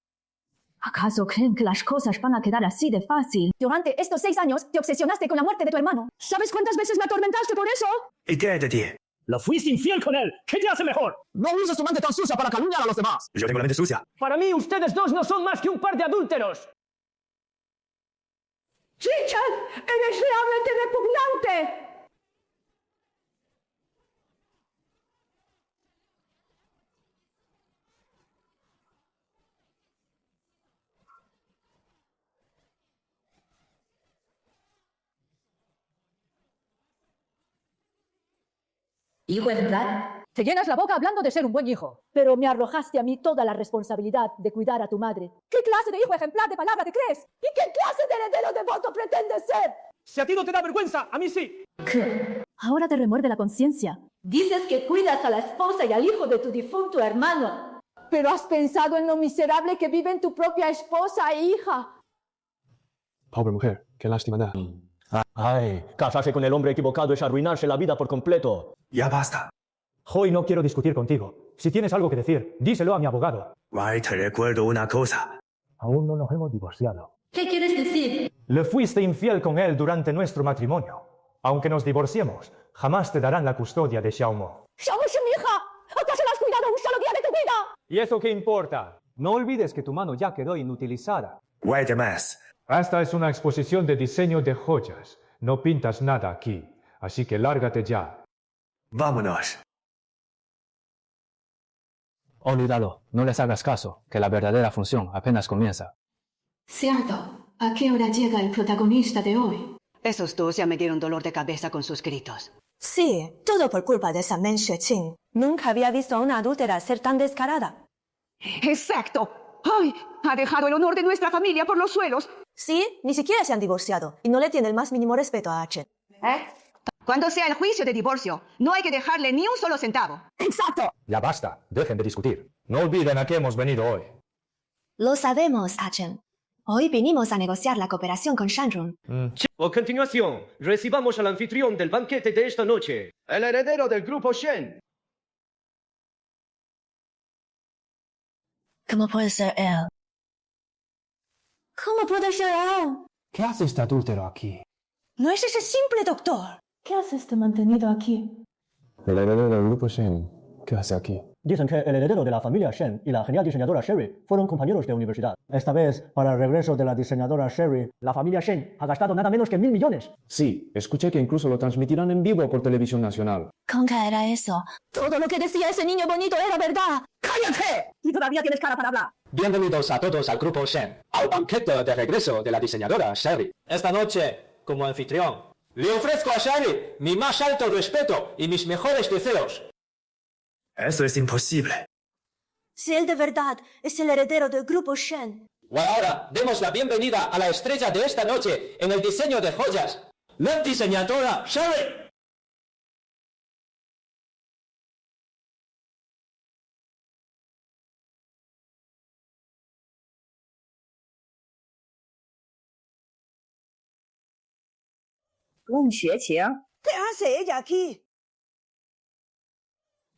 ¿Acaso creen que las cosas van a quedar así de fácil? Durante estos 6 años te obsesionaste con la muerte de tu hermano. ¿Sabes cuántas veces me atormentaste por eso? ¿Y qué de ti? ¡Lo fuiste infiel con él! ¿Qué te hace mejor? No uses tu mente tan sucia para calumniar a los demás. Yo tengo la mente sucia. Para mí, ustedes dos no son más que un par de adúlteros. ¡Richard! ¡Eres realmente repugnante! ¿Hijo ejemplar? Te llenas la boca hablando de ser un buen hijo. Pero me arrojaste a mí toda la responsabilidad de cuidar a tu madre. ¿Qué clase de hijo ejemplar de palabra te crees? ¿Y qué clase de heredero devoto pretendes ser? Si a ti no te da vergüenza, a mí sí. ¿Qué? Ahora te remuerde la conciencia. Dices que cuidas a la esposa y al hijo de tu difunto hermano. Pero has pensado en lo miserable que viven tu propia esposa e hija. Pobre mujer, qué lástima da. Ay, casarse con el hombre equivocado es arruinarse la vida por completo. Ya basta. Hoy no quiero discutir contigo. Si tienes algo que decir, díselo a mi abogado. Why, te recuerdo una cosa. Aún no nos hemos divorciado. ¿Qué quieres decir? Le fuiste infiel con él durante nuestro matrimonio. Aunque nos divorciemos, jamás te darán la custodia de Xiaomo. ¡Xiaomo es mi hija! ¿Acaso la has cuidado un solo día de tu vida? ¿Y eso qué importa? No olvides que tu mano ya quedó inutilizada. Wait a más. Esta es una exposición de diseño de joyas. No pintas nada aquí, así que lárgate ya. Vámonos. Olvídalo, no les hagas caso, que la verdadera función apenas comienza. Cierto. ¿A qué hora llega el protagonista de hoy? Esos dos ya me dieron dolor de cabeza con sus gritos. Sí, todo por culpa de esa Men Xueqing. Nunca había visto a una adúltera ser tan descarada. ¡Exacto! ¡Ay! Ha dejado el honor de nuestra familia por los suelos. Sí, ni siquiera se han divorciado y no le tiene el más mínimo respeto a Achen. Cuando sea el juicio de divorcio, no hay que dejarle ni un solo centavo. ¡Exacto! Ya basta, dejen de discutir. No olviden a qué hemos venido hoy. Lo sabemos, Achen. Hoy vinimos a negociar la cooperación con Shanrun. A continuación, recibamos al anfitrión del banquete de esta noche, el heredero del grupo Shen. ¿Cómo puede ser él? ¿Cómo puede ser él? ¿Qué hace este adúltero aquí? ¿No es ese simple doctor? ¿Qué hace este mantenido aquí? El heredero del grupo Shen. ¿Qué hace aquí? Dicen que el heredero de la familia Shen y la genial diseñadora Sherry fueron compañeros de universidad. Esta vez, para el regreso de la diseñadora Sherry, la familia Shen ha gastado nada menos que 1.000 millones. Sí, escuché que incluso lo transmitirán en vivo por televisión nacional. ¿Con qué era eso? Todo lo que decía ese niño bonito era verdad. ¡Cállate! Y todavía tienes cara para hablar. Bienvenidos a todos al grupo Shen, al banquete de regreso de la diseñadora Sherry. Esta noche, como anfitrión, le ofrezco a Sherry mi más alto respeto y mis mejores deseos. Eso es imposible. Si él de verdad es el heredero del grupo Shen. Y ahora, demos la bienvenida a la estrella de esta noche en el diseño de joyas, la diseñadora Sherry. Meng Xueqing. ¿Qué hace ella aquí?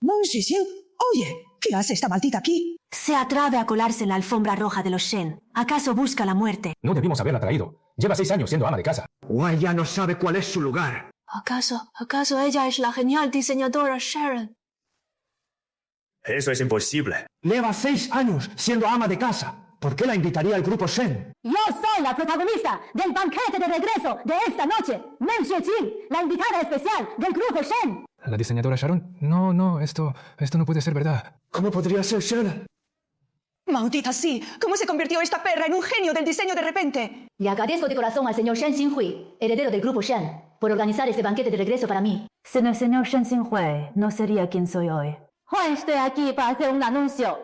Meng Xueqing. Oye, ¿qué hace esta maldita aquí? Se atreve a colarse en la alfombra roja de los Shen. ¿Acaso busca la muerte? No debimos haberla traído. Lleva 6 años siendo ama de casa. Wai ya no sabe cuál es su lugar. ¿Acaso ella es la genial diseñadora Sharon? Eso es imposible. Lleva 6 años siendo ama de casa. ¿Por qué la invitaría al grupo Shen? Yo soy la protagonista del banquete de regreso de esta noche. Meng Xueqing, la invitada especial del grupo Shen. ¿La diseñadora Sharon? No, esto no puede ser verdad. ¿Cómo podría ser Sharon? Maldita sí, ¿cómo se convirtió esta perra en un genio del diseño de repente? Y agradezco de corazón al señor Shen Xinhui, heredero del grupo Shen, por organizar este banquete de regreso para mí. Sin el señor Shen Xinhui, no sería quien soy hoy. Hoy estoy aquí para hacer un anuncio.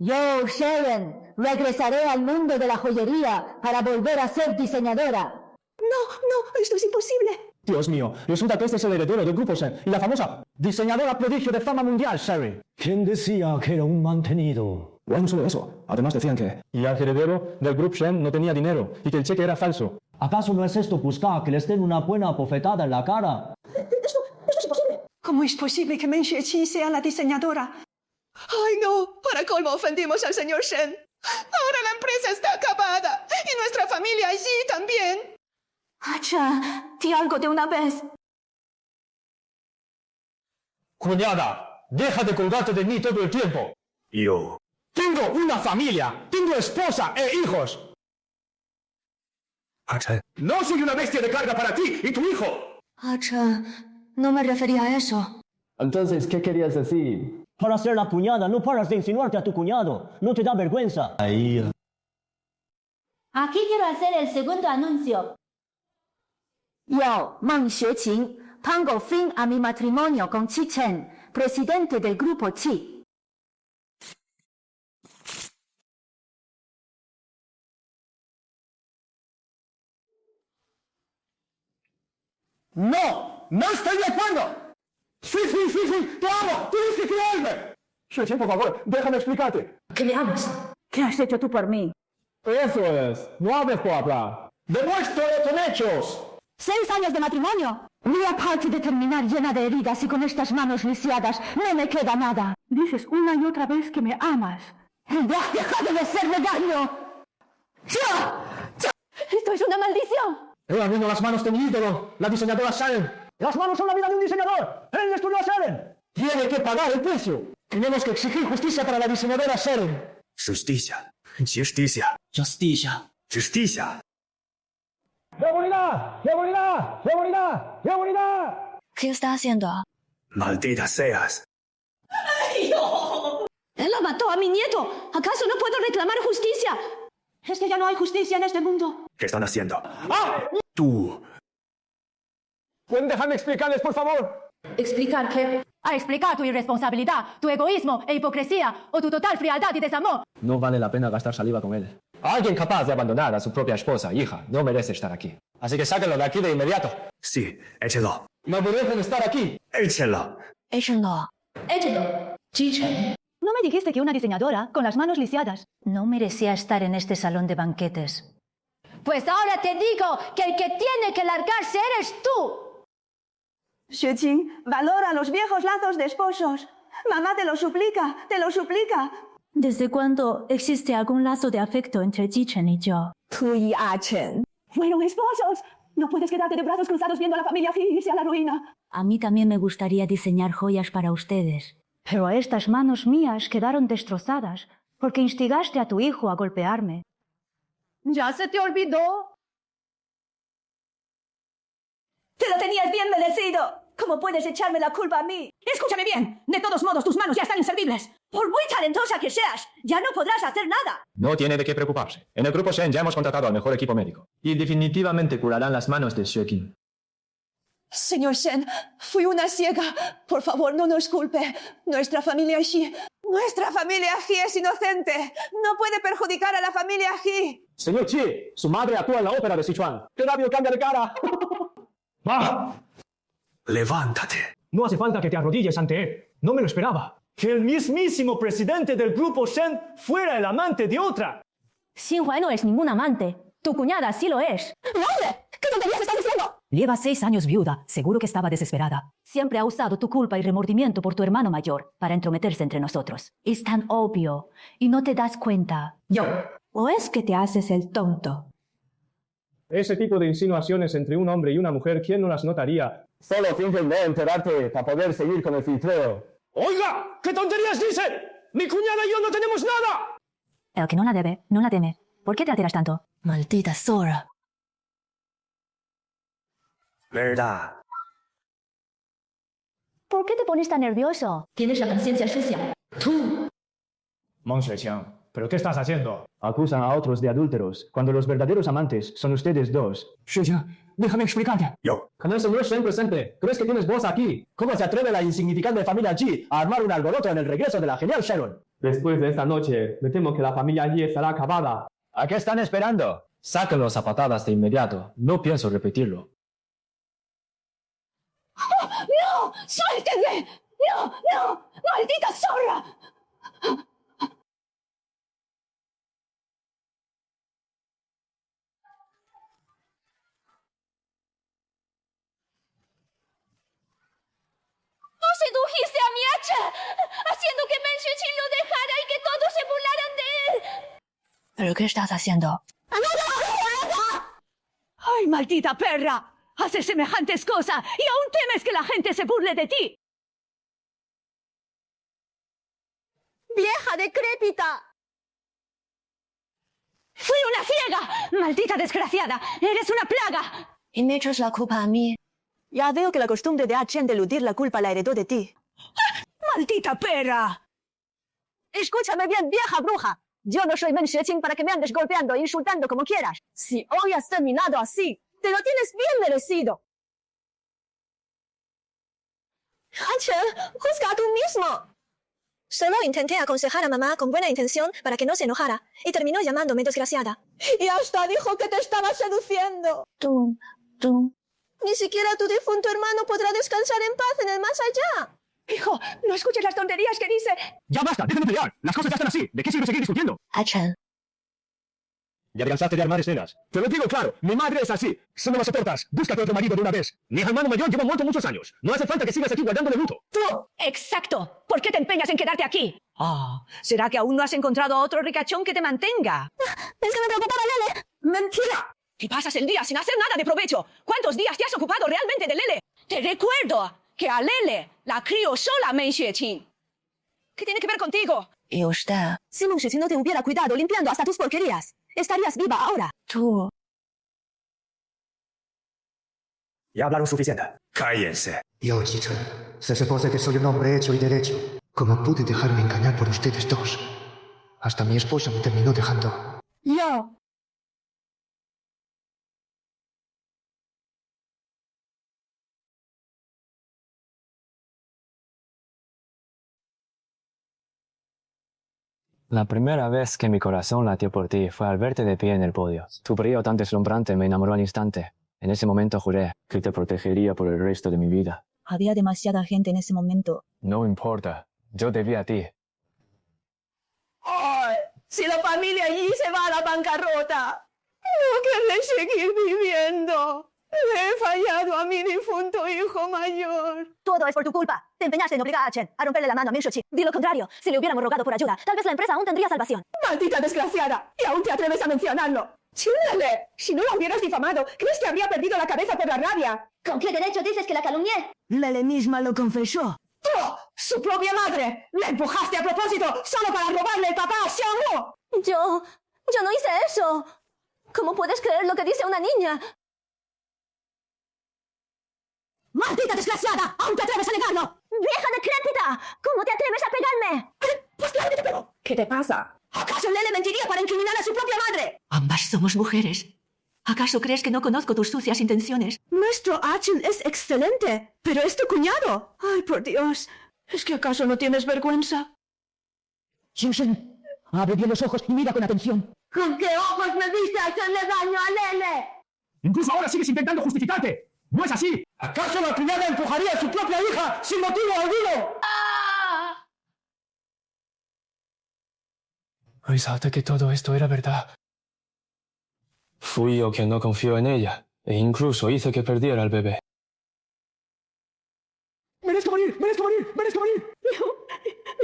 Yo, Sharon, regresaré al mundo de la joyería para volver a ser diseñadora. No, esto es imposible. Dios mío, resulta que este es el heredero del grupo Shen y la famosa diseñadora prodigio de fama mundial, Sherry. ¿Quién decía que era un mantenido? No solo eso, además decían que... Y el heredero del grupo Shen no tenía dinero y que el cheque era falso. ¿Acaso no es esto buscar que les den una buena bofetada en la cara? Eso es imposible. ¿Cómo es posible que Meng Xueqing sea la diseñadora? ¡Ay, no! Para colmo ofendimos al señor Shen. Ahora la empresa está acabada. Y nuestra familia allí también. Acha, di algo de una vez. Cuñada, deja de colgarte de mí todo el tiempo. Yo. Tengo una familia. Tengo esposa e hijos. Acha. No soy una bestia de carga para ti y tu hijo. Acha, no me refería a eso. Entonces, ¿qué querías decir? Para ser la cuñada, no paras de insinuarte a tu cuñado. ¿No te da vergüenza? Ahí. Aquí quiero hacer el segundo anuncio. Yo, Meng Xueqing, pongo fin a mi matrimonio con Qi Chen, presidente del grupo Qi. No estoy de acuerdo. Sí, te amo, tienes que creerme. Xueqing, por favor, déjame explicarte. ¿Qué le amas? ¿Qué has hecho tú por mí? Eso es, no hables por hablar. ¡Demuéstralo con hechos! 6 años de matrimonio. Y aparte de terminar llena de heridas y con estas manos lisiadas, no me queda nada. Dices una y otra vez que me amas. ¡Ya has dejado de hacerme daño! ¡Esto es una maldición! He abriendo las manos de mi ídolo, la diseñadora Sharon. Las manos son la vida de un diseñador. Él destruyó a Sharon. Tiene que pagar el precio. Tenemos que exigir justicia para la diseñadora Sharon. Justicia. Justicia. Justicia. Justicia. ¡Demonidad! ¡Demonidad! ¡Demonidad! ¡Demonidad! ¿Qué está haciendo? Maldita seas. Él lo mató a mi nieto. ¿Acaso no puedo reclamar justicia? Es que ya no hay justicia en este mundo. ¿Qué están haciendo? ¡Ah! Tú. ¿Pueden dejarme explicarles, por favor? ¿Explicar qué? A explicar tu irresponsabilidad, tu egoísmo e hipocresía o tu total frialdad y desamor. No vale la pena gastar saliva con él. Alguien capaz de abandonar a su propia esposa e hija no merece estar aquí. Así que sáquenlo de aquí de inmediato. Sí, échelo. No merecen estar aquí. Échelo. Échenlo. Échelo. Chichen. ¿No me dijiste que una diseñadora, con las manos lisiadas, no merecía estar en este salón de banquetes? Pues ahora te digo que el que tiene que largarse eres tú. Xueqing, valora los viejos lazos de esposos. Mamá te lo suplica, te lo suplica. ¿Desde cuándo existe algún lazo de afecto entre Jichen y yo? Tú y Chen. Fueron esposos. No puedes quedarte de brazos cruzados viendo a la familia He irse a la ruina. A mí también me gustaría diseñar joyas para ustedes. Pero estas manos mías quedaron destrozadas porque instigaste a tu hijo a golpearme. ¿Ya se te olvidó? ¡Te lo tenías bien merecido! ¿Cómo puedes echarme la culpa a mí? Escúchame bien. De todos modos, tus manos ya están inservibles. Por muy talentosa que seas, ya no podrás hacer nada. No tiene de qué preocuparse. En el grupo Shen ya hemos contratado al mejor equipo médico. Y definitivamente curarán las manos de Xueqing. Señor Shen, fui una ciega. Por favor, no nos culpe. Nuestra familia He es inocente. No puede perjudicar a la familia He. Señor Chi, su madre actúa en la ópera de Sichuan. ¡Qué rápido cambia de cara! ¡Ah! Levántate. No hace falta que te arrodilles ante él. No me lo esperaba. Que el mismísimo presidente del grupo Shen fuera el amante de otra. Xinhuai no es ningún amante. Tu cuñada sí lo es. ¡Madre! ¿Qué tonterías estás diciendo? Lleva 6 años viuda. Seguro que estaba desesperada. Siempre ha usado tu culpa y remordimiento por tu hermano mayor para entrometerse entre nosotros. Es tan obvio. Y no te das cuenta. ¿O es que te haces el tonto? Ese tipo de insinuaciones entre un hombre y una mujer, ¿quién no las notaría? Solo fingen de enterarte para poder seguir con el filtreo. ¡Oiga! ¿Qué tonterías dicen? ¡Mi cuñada y yo no tenemos nada! El que no la debe, no la teme. ¿Por qué te alteras tanto? Maldita zorra. ¿Verdad? ¿Por qué te pones tan nervioso? Tienes la conciencia sucia. Tú. Meng Xueqiang, ¿pero qué estás haciendo? Acusan a otros de adúlteros, cuando los verdaderos amantes son ustedes dos. Xueqiang, déjame explicarte. Yo. Con el señor Shen presente, ¿crees que tienes voz aquí? ¿Cómo se atreve la insignificante familia Ji a armar un alboroto en el regreso de la genial Sharon? Después de esta noche, me temo que la familia Yi estará acabada. ¿A qué están esperando? Sáquenlos a patadas de inmediato. No pienso repetirlo. ¡No! ¡Suéltenme! ¡No! ¡No! ¡Maldita zorra! ¡No sedujiste a mi hacha! Haciendo que Men Xueqing lo dejara y que todos se burlaran de él. ¿Pero qué estás haciendo? ¡Ay, maldita perra! Haces semejantes cosas y aún temes que la gente se burle de ti. ¡Vieja decrépita! ¡Fui una ciega! ¡Maldita desgraciada! ¡Eres una plaga! Y me echas la culpa a mí. Ya veo que la costumbre de Chen de eludir la culpa la heredó de ti. ¡Maldita perra! Escúchame bien, vieja bruja. Yo no soy Men Xueqing para que me andes golpeando e insultando como quieras. Si hoy has terminado así, te lo tienes bien merecido. Chen, juzga tú mismo. Solo intenté aconsejar a mamá con buena intención para que no se enojara y terminó llamándome desgraciada. Y hasta dijo que te estaba seduciendo. Tú. Ni siquiera tu difunto hermano podrá descansar en paz en el más allá. Hijo, no escuches las tonterías que dice. ¡Ya basta! ¡Dejen de pelear! ¡Las cosas ya están así! ¿De qué sirve seguir discutiendo? Chen. Ya te cansaste de armar escenas. Te lo digo claro, mi madre es así. Si no lo soportas, búscate otro marido de una vez. Mi hermano mayor lleva muerto muchos años. No hace falta que sigas aquí guardándole luto. ¡Tú! ¡Exacto! ¿Por qué te empeñas en quedarte aquí? ¿Será que aún no has encontrado a otro ricachón que te mantenga? Es que me preocupaba Lele. ¡Mentira! Y pasas el día sin hacer nada de provecho. ¿Cuántos días te has ocupado realmente de Lele? Te recuerdo que a Lele la crió sola Men Xueqing. ¿Qué tiene que ver contigo? ¿Y usted? Si Men Xueqing no te hubiera cuidado limpiando hasta tus porquerías, estarías viva ahora. Tú. Ya hablaron suficiente. Cállense. Yo, Jichen, se supone que soy un hombre hecho y derecho. ¿Cómo pude dejarme engañar por ustedes dos? Hasta mi esposa me terminó dejando. Yo. La primera vez que mi corazón latió por ti fue al verte de pie en el podio. Tu brillo tan deslumbrante me enamoró al instante. En ese momento juré que te protegería por el resto de mi vida. Había demasiada gente en ese momento. No importa, yo te vi a ti. ¡Ay! Si la familia allí se va a la bancarrota, no querré seguir viviendo. Le he fallado a mi difunto hijo mayor. Todo es por tu culpa. Te empeñaste en obligar a Chen a romperle la mano a Minshuchi. Di lo contrario. Si le hubiéramos rogado por ayuda, tal vez la empresa aún tendría salvación. ¡Maldita desgraciada! ¡Y aún te atreves a mencionarlo! ¡Chíndale! Si no la hubieras difamado, ¿crees que habría perdido la cabeza por la rabia? ¿Con qué derecho dices que la calumnié? Lele misma lo confesó. ¡Oh! ¡Su propia madre! ¡La empujaste a propósito solo para robarle el papá a Xiangmu! Yo no hice eso. ¿Cómo puedes creer lo que dice una niña? ¡Maldita desgraciada! ¡Aún te atreves a negarlo! ¡Vieja decrépita! ¿Cómo te atreves a pegarme? ¡Pues claro que te pego! ¿Qué te pasa? ¿Acaso Lele mentiría para incriminar a su propia madre? Ambas somos mujeres. ¿Acaso crees que no conozco tus sucias intenciones? Nuestro Achen es excelente, pero es tu cuñado. Ay, por Dios. ¿Es que acaso no tienes vergüenza? Xiushen, abre bien los ojos y mira con atención. ¿Con qué ojos me viste hacerle daño a Lele? Incluso ahora sigues intentando justificarte. ¡No es así! ¿Acaso la cuñada empujaría a su propia hija sin motivo alguno? Pensaste que todo esto era verdad. Fui yo quien no confió en ella, e incluso hice que perdiera al bebé. ¡Merezco morir! ¡Merezco morir! ¡Merezco morir!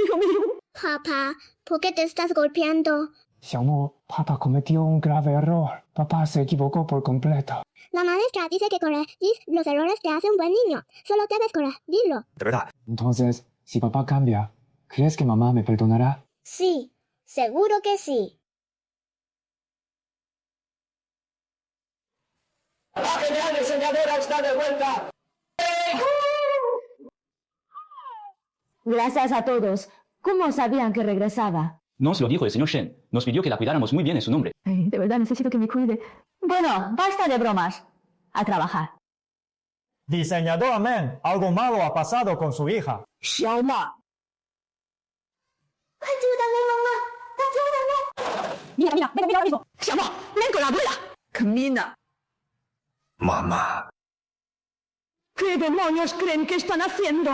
Hijo mío. Papá, ¿por qué te estás golpeando? Xiangmu, papá cometió un grave error. Papá se equivocó por completo. La maestra dice que corregir los errores te hace un buen niño. Solo debes corregirlo. De verdad. Entonces, si papá cambia, ¿crees que mamá me perdonará? Sí, seguro que sí. ¡La genial diseñadora está de vuelta! Gracias a todos. ¿Cómo sabían que regresaba? Nos lo dijo el señor Shen. Nos pidió que la cuidáramos muy bien en su nombre. Ay, de verdad necesito que me cuide. Bueno, basta de bromas. A trabajar. Diseñadora Men, algo malo ha pasado con su hija. Xiaoma. ¡Ayúdame, mamá! ¡Ayúdame! Mira, ven ahora mismo. Xiaoma, ven con la abuela. Camina. Mamá. ¿Qué demonios creen que están haciendo?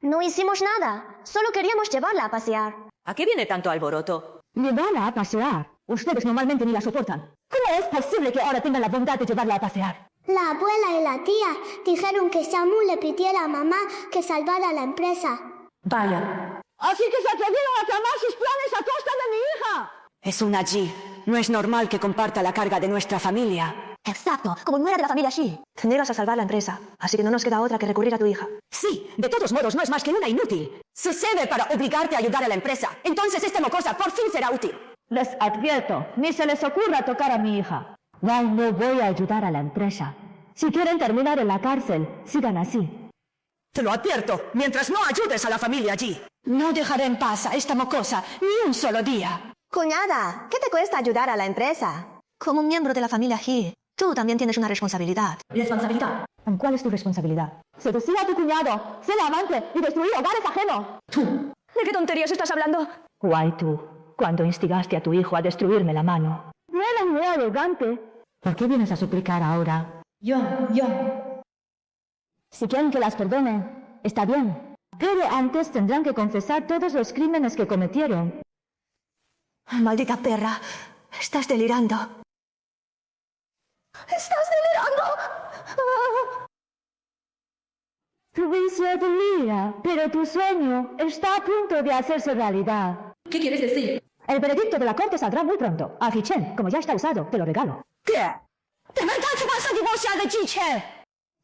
No hicimos nada. Solo queríamos llevarla a pasear. ¿A qué viene tanto alboroto? Llevarla a pasear. Ustedes normalmente ni la soportan. ¿Cómo es posible que ahora tengan la bondad de llevarla a pasear? La abuela y la tía dijeron que Xiangmu le pidiera a mamá que salvara la empresa. Vaya. Así que se atrevieron a tramar sus planes a costa de mi hija. Es una Ji. No es normal que comparta la carga de nuestra familia. Exacto, como nuera de la familia Shi. Te niegas a salvar la empresa, así que no nos queda otra que recurrir a tu hija. Sí, de todos modos no es más que una inútil. Sucede para obligarte a ayudar a la empresa. Entonces esta mocosa por fin será útil. Les advierto, ni se les ocurra tocar a mi hija. No voy a ayudar a la empresa. Si quieren terminar en la cárcel, sigan así. Te lo advierto, mientras no ayudes a la familia allí. No dejaré en paz a esta mocosa ni un solo día. Cuñada, ¿qué te cuesta ayudar a la empresa? Como un miembro de la familia He, tú también tienes una responsabilidad. ¿Responsabilidad? ¿Cuál es tu responsabilidad? Seducir a tu cuñado, ser amante y destruir hogares ajenos. Tú. ¿De qué tonterías estás hablando? Guay tú, cuando instigaste a tu hijo a destruirme la mano. No eres muy arrogante. ¿Por qué vienes a suplicar ahora? Yo. Si quieren que las perdone, está bien. Pero antes tendrán que confesar todos los crímenes que cometieron. Maldita perra, estás delirando. ¡Estás delirando! Tu vicio delira, pero tu sueño está a punto de hacerse realidad. ¿Qué quieres decir? El veredicto de la corte saldrá muy pronto. A Jichen, como ya está usado, te lo regalo. ¿Qué? ¿De verdad te vas a divorciar de Jichen?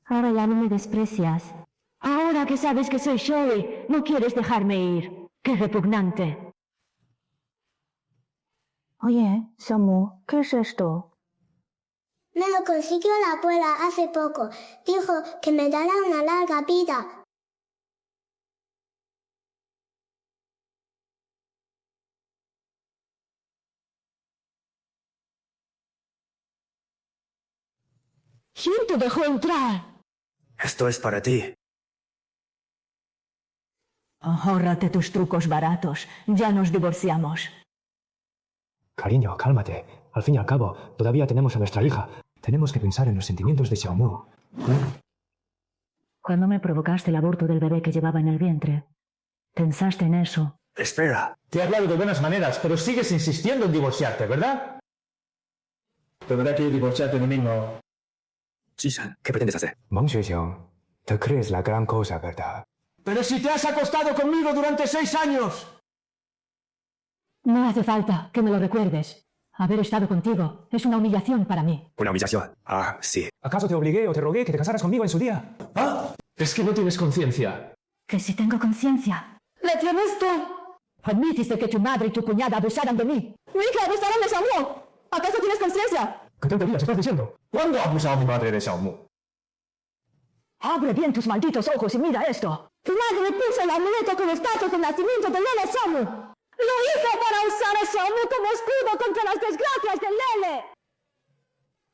Ahora ya no me desprecias. Ahora que sabes que soy Sherry, no quieres dejarme ir. ¡Qué repugnante! Oye, Xiangmu, ¿qué es esto? Me lo consiguió la abuela hace poco. Dijo que me dará una larga vida. ¿Quién te dejó entrar? Esto es para ti. Ahórrate tus trucos baratos. Ya nos divorciamos. Cariño, cálmate. Al fin y al cabo, todavía tenemos a nuestra hija. Tenemos que pensar en los sentimientos de Xiaomu. Cuando me provocaste el aborto del bebé que llevaba en el vientre, pensaste en eso. Espera. Te he hablado de buenas maneras, pero sigues insistiendo en divorciarte, ¿verdad? De verdad que divorciarte de mí no. Jisan, ¿qué pretendes hacer? Wang Xuexiong, te crees la gran cosa, ¿verdad? Pero si te has acostado conmigo durante 6 años. No hace falta que me lo recuerdes. Haber estado contigo es una humillación para mí. ¿Una humillación? Ah, sí. ¿Acaso te obligué o te rogué que te casaras conmigo en su día? ¿Ah? Es que no tienes conciencia. Que si tengo conciencia. ¡Le tienes tú! Admitiste que tu madre y tu cuñada abusaran de mí. ¡Mi hija abusaron de Xiaomu! ¿Acaso tienes conciencia? ¿Qué tonterías estás diciendo? ¿Cuándo ha abusado mi madre de Xiaomu? Abre bien tus malditos ojos y mira esto. Tu madre puso el amuleto con los datos de nacimiento de Lele Xiaomu. Lo hizo para usar a Xiaomu como escudo contra las desgracias de Lele.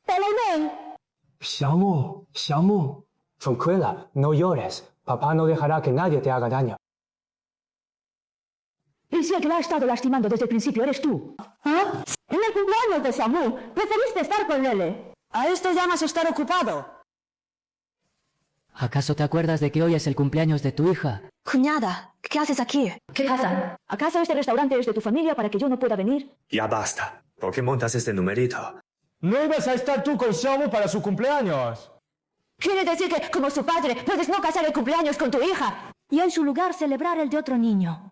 ¡Pelonén! Xiaomu. Tranquila, no llores. Papá no dejará que nadie te haga daño. Y si el que la ha estado lastimando desde el principio eres tú. ¿Ah? En el cumpleaños de Xiaomu, preferiste estar con Lele. ¿A esto llamas estar ocupado? ¿Acaso te acuerdas de que hoy es el cumpleaños de tu hija? Cuñada, ¿qué haces aquí? ¿Qué pasa? ¿Acaso este restaurante es de tu familia para que yo no pueda venir? Ya basta. ¿Por qué montas este numerito? ¿No ibas a estar tú con Xiaomu para su cumpleaños? Quiere decir que, como su padre, puedes no casar el cumpleaños con tu hija y en su lugar celebrar el de otro niño.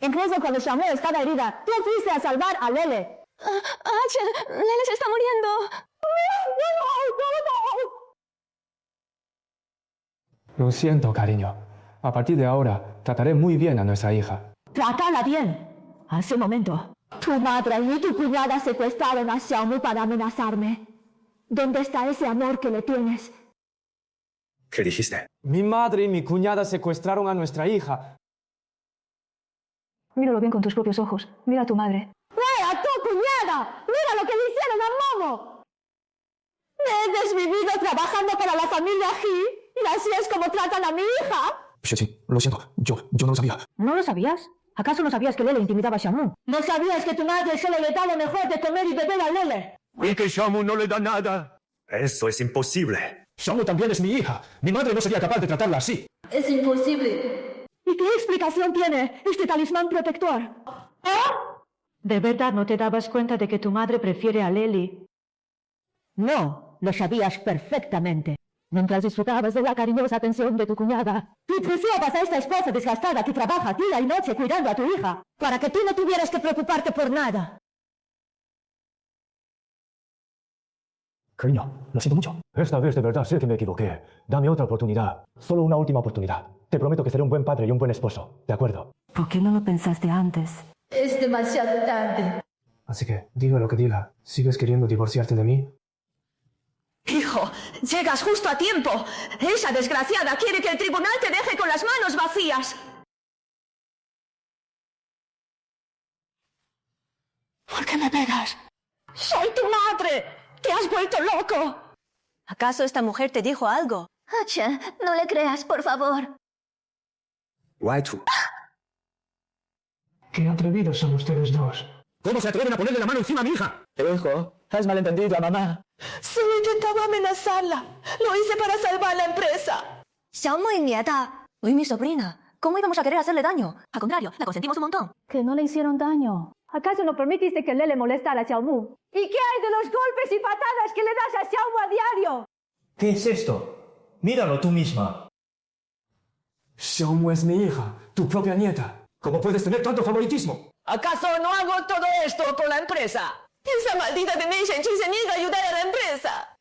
Incluso cuando Xiaomu estaba herida, tú fuiste a salvar a Lele. Lele se está muriendo. Lo siento, cariño. A partir de ahora, trataré muy bien a nuestra hija. Trátala bien. Hace un momento, tu madre y tu cuñada secuestraron a Xiaomu para amenazarme. ¿Dónde está ese amor que le tienes? ¿Qué dijiste? Mi madre y mi cuñada secuestraron a nuestra hija. Míralo bien con tus propios ojos. Mira a tu madre. ¡Mira a tu cuñada! ¡Mira lo que le hicieron a Momo! Me he desvivido trabajando para la familia He y así es como tratan a mi hija. Sí, lo siento. Yo no lo sabía. ¿No lo sabías? ¿Acaso no sabías que Lele intimidaba a Xiaomu? ¿No sabías que tu madre solo le da lo mejor de comer y beber a Lele? Y que Xiaomu no le da nada. Eso es imposible. Xiaomu también es mi hija. Mi madre no sería capaz de tratarla así. Es imposible. ¿Y qué explicación tiene este talismán protector? ¿Ah? ¿De verdad no te dabas cuenta de que tu madre prefiere a Lely? No, lo sabías perfectamente. Mientras disfrutabas de la cariñosa atención de tu cuñada, tú preciabas a esta esposa desgastada que trabaja día y noche cuidando a tu hija, para que tú no tuvieras que preocuparte por nada. Cariño, lo siento mucho. Esta vez de verdad sé que me equivoqué. Dame otra oportunidad. Solo una última oportunidad. Te prometo que seré un buen padre y un buen esposo. ¿De acuerdo? ¿Por qué no lo pensaste antes? Es demasiado tarde. Así que, diga lo que diga. ¿Sigues queriendo divorciarte de mí? Hijo, llegas justo a tiempo. Esa desgraciada quiere que el tribunal te deje con las manos vacías. ¿Por qué me pegas? ¡Soy tu madre! ¡Te has vuelto loco! ¿Acaso esta mujer te dijo algo? Hacha, no le creas, por favor. Waitu. ¡Qué atrevidos son ustedes dos! ¿Cómo se atreven a ponerle la mano encima a mi hija? Pero hijo, has malentendido a mamá. Solo intentaba amenazarla. Lo hice para salvar la empresa. Xiaomu y nieta. Uy, mi sobrina. ¿Cómo íbamos a querer hacerle daño? Al contrario, la consentimos un montón. Que no le hicieron daño. ¿Acaso no permitiste que Lele molestara a Xiaomu? ¿Y qué hay de los golpes y patadas que le das a Xiaomu a diario? ¿Qué es esto? Míralo tú misma. Xiaomu es mi hija, tu propia nieta. ¿Cómo puedes tener tanto favoritismo? ¿Acaso no hago todo esto por la empresa? Esa maldita de Mei Shenqi se niega a ayudar a la empresa.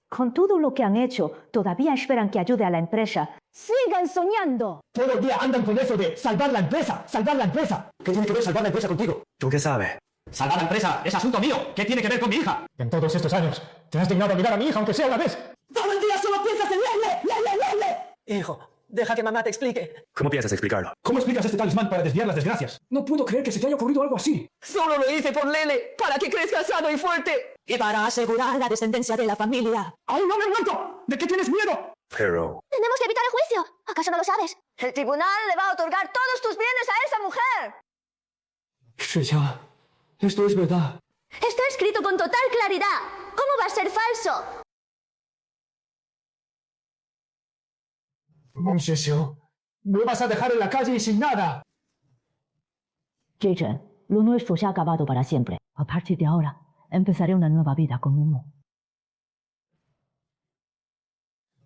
Con todo lo que han hecho, todavía esperan que ayude a la empresa. ¡Sigan soñando! Todo el día andan con eso de salvar la empresa, salvar la empresa. ¿Qué tiene que ver salvar la empresa contigo? ¿Tú qué sabes? Salvar la empresa es asunto mío. ¿Qué tiene que ver con mi hija? En todos estos años, te has dignado a mirar a mi hija, aunque sea una vez. Todo el día solo piensas en Lele. Hijo, deja que mamá te explique. ¿Cómo piensas explicarlo? ¿Cómo explicas este talismán para desviar las desgracias? No puedo creer que se te haya ocurrido algo así. Solo lo hice por Lele, para que crezca sano y fuerte. Y para asegurar la descendencia de la familia. ¡Aún no me he muerto! ¿De qué tienes miedo? Pero... Tenemos que evitar el juicio. ¿Acaso no lo sabes? El tribunal le va a otorgar todos tus bienes a esa mujer. Shixiang, esto es verdad. Está escrito con total claridad. ¿Cómo va a ser falso? Shixiang, me vas a dejar en la calle y sin nada. Jason, lo nuestro se ha acabado para siempre. A partir de ahora, empezaré una nueva vida con Mumu.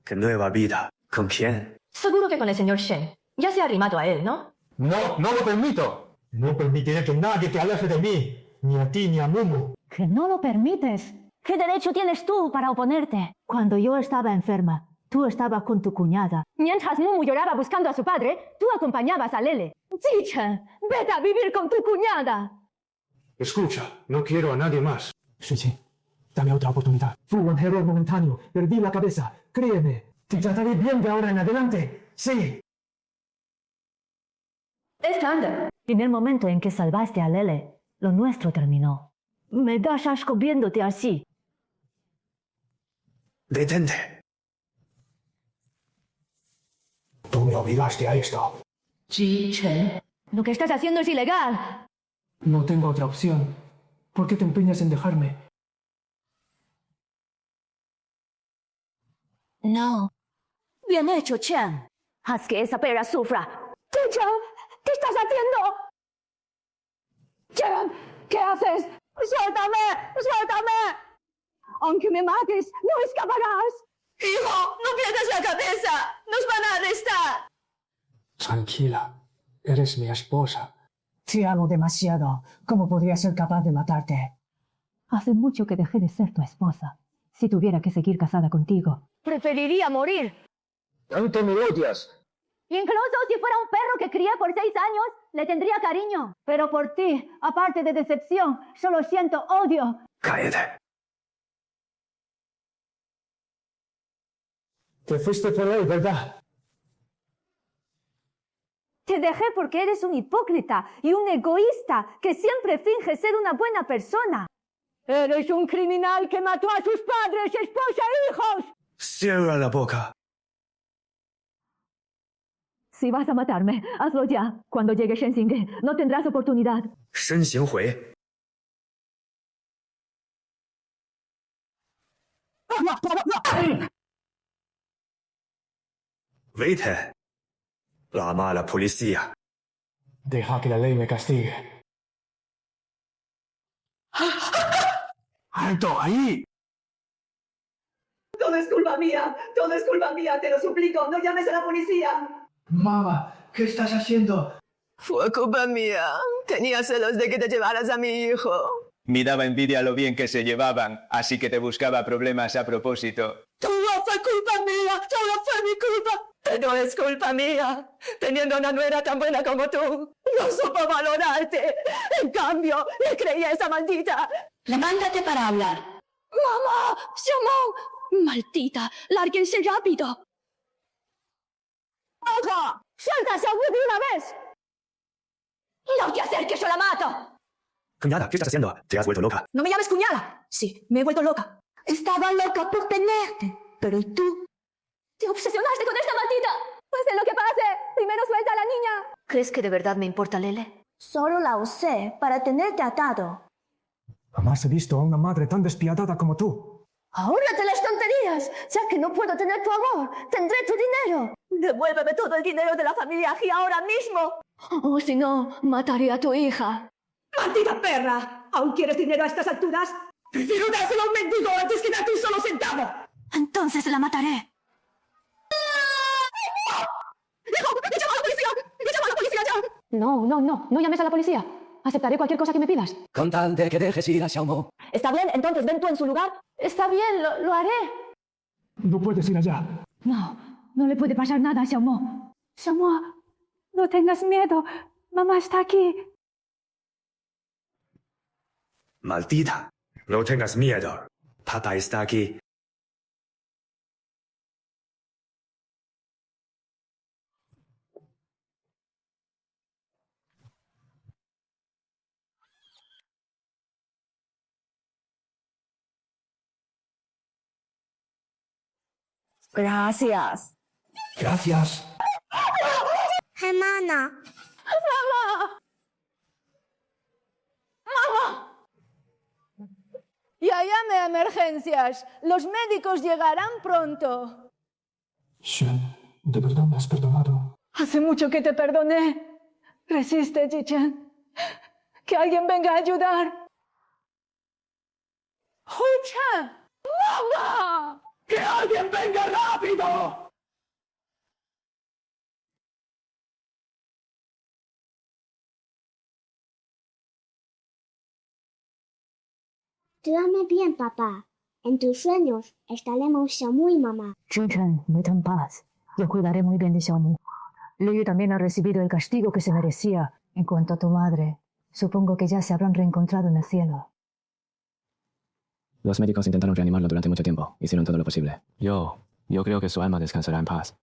¿Qué nueva vida? ¿Con quién? Seguro que con el señor Shen. Ya se ha arrimado a él, ¿no? No, no lo permito. No permitiré que nadie te aleje de mí, ni a ti ni a Mumu. Que no lo permites. ¿Qué derecho tienes tú para oponerte? Cuando yo estaba enferma, tú estabas con tu cuñada. Mientras Mumu lloraba buscando a su padre, tú acompañabas a Lele. Zichen, vete a vivir con tu cuñada. Escucha, no quiero a nadie más. Shichi, dame otra oportunidad. Fui un error momentáneo. Perdí la cabeza. Créeme. Te trataré bien de ahora en adelante. Sí. Estander. En el momento en que salvaste a Lele, lo nuestro terminó. Me das asco viéndote así. Detente. Tú me obligaste a esto. Zichen. Lo que estás haciendo es ilegal. No tengo otra opción. ¿Por qué te empeñas en dejarme? No. Bien hecho, Chen. Haz que esa perra sufra. Zichen, ¿qué estás haciendo? Chen, ¿qué haces? ¡Suéltame! ¡Suéltame! Aunque me mates, no escaparás. ¡Hijo, no pierdas la cabeza! ¡Nos van a arrestar! Tranquila. Eres mi esposa. Te amo demasiado. ¿Cómo podría ser capaz de matarte? Hace mucho que dejé de ser tu esposa. Si tuviera que seguir casada contigo, preferiría morir. Tanto me odias. Incluso si fuera un perro que crié por 6 años, le tendría cariño. Pero por ti, aparte de decepción, solo siento odio. Cállate. Te fuiste por él, ¿verdad? Te dejé porque eres un hipócrita y un egoísta que siempre finge ser una buena persona. Eres un criminal que mató a sus padres, esposa e hijos. Cierra la boca. Si vas a matarme, hazlo ya. Cuando llegue Shen Xingge, no tendrás oportunidad. Shen Xinghui. Vete. Llama a la policía. Deja que la ley me castigue. ¡Alto, ahí! Todo es culpa mía, todo es culpa mía, te lo suplico, no llames a la policía. Mamá, ¿qué estás haciendo? Fue culpa mía. Tenía celos de que te llevaras a mi hijo. Me daba envidia lo bien que se llevaban, así que te buscaba problemas a propósito. Todo fue culpa mía, todo fue mi culpa. No es culpa mía. Teniendo una nuera tan buena como tú, no supo valorarte. En cambio, le creía a esa maldita. Levántate para hablar. ¡Mamá! ¡Xiaomong! ¡Maldita! ¡Lárguense rápido! ¡Ojo! ¡Suelta a Xiaowu de una vez! ¡No te acerques o la mato! Cuñada, ¿qué estás haciendo? Te has vuelto loca. No me llames cuñada. Sí, me he vuelto loca. Estaba loca por tenerte, pero tú... ¡Te obsesionaste con esta maldita! ¡Pase lo que pase! ¡Primero suelta a la niña! ¿Crees que de verdad me importa Lele? Solo la usé para tenerte atado. Jamás he visto a una madre tan despiadada como tú. ¡Ahórrate las tonterías! Ya que no puedo tener tu amor, tendré tu dinero. Devuélveme todo el dinero de la familia Ji ahora mismo. O si no, mataré a tu hija. ¡Maldita perra! ¿Aún quieres dinero a estas alturas? ¡Prefiero dárselo a un mendigo antes que darte un solo centavo! Entonces la mataré. ¡Hijo! ¡He llamado a la policía! ¡He llamado a la policía ya! No llames a la policía. Aceptaré cualquier cosa que me pidas. Con tal de que dejes ir a Xiaomong. Está bien, entonces ven tú en su lugar. Está bien, lo haré. No puedes ir allá. No le puede pasar nada a Xiaomong. Xiaomong, no tengas miedo. Mamá está aquí. Maldita. No tengas miedo. Papá está aquí. Gracias. Gracias. Hermana. ¡Mamá! ¡Mamá! Ya llame a emergencias. Los médicos llegarán pronto. Shen, de verdad me has perdonado. Hace mucho que te perdoné. Resiste, Chichen. Que alguien venga a ayudar. ¡Huchan! ¡Mamá! ¡Que alguien venga rápido! Duerme bien, papá. En tus sueños estaremos Xiaomu y mamá. Chichen, vete en paz. Yo cuidaré muy bien de Xiaomu. Liu también ha recibido el castigo que se merecía. En cuanto a tu madre, supongo que ya se habrán reencontrado en el cielo. Los médicos intentaron reanimarlo durante mucho tiempo. Hicieron todo lo posible. Yo creo que su alma descansará en paz.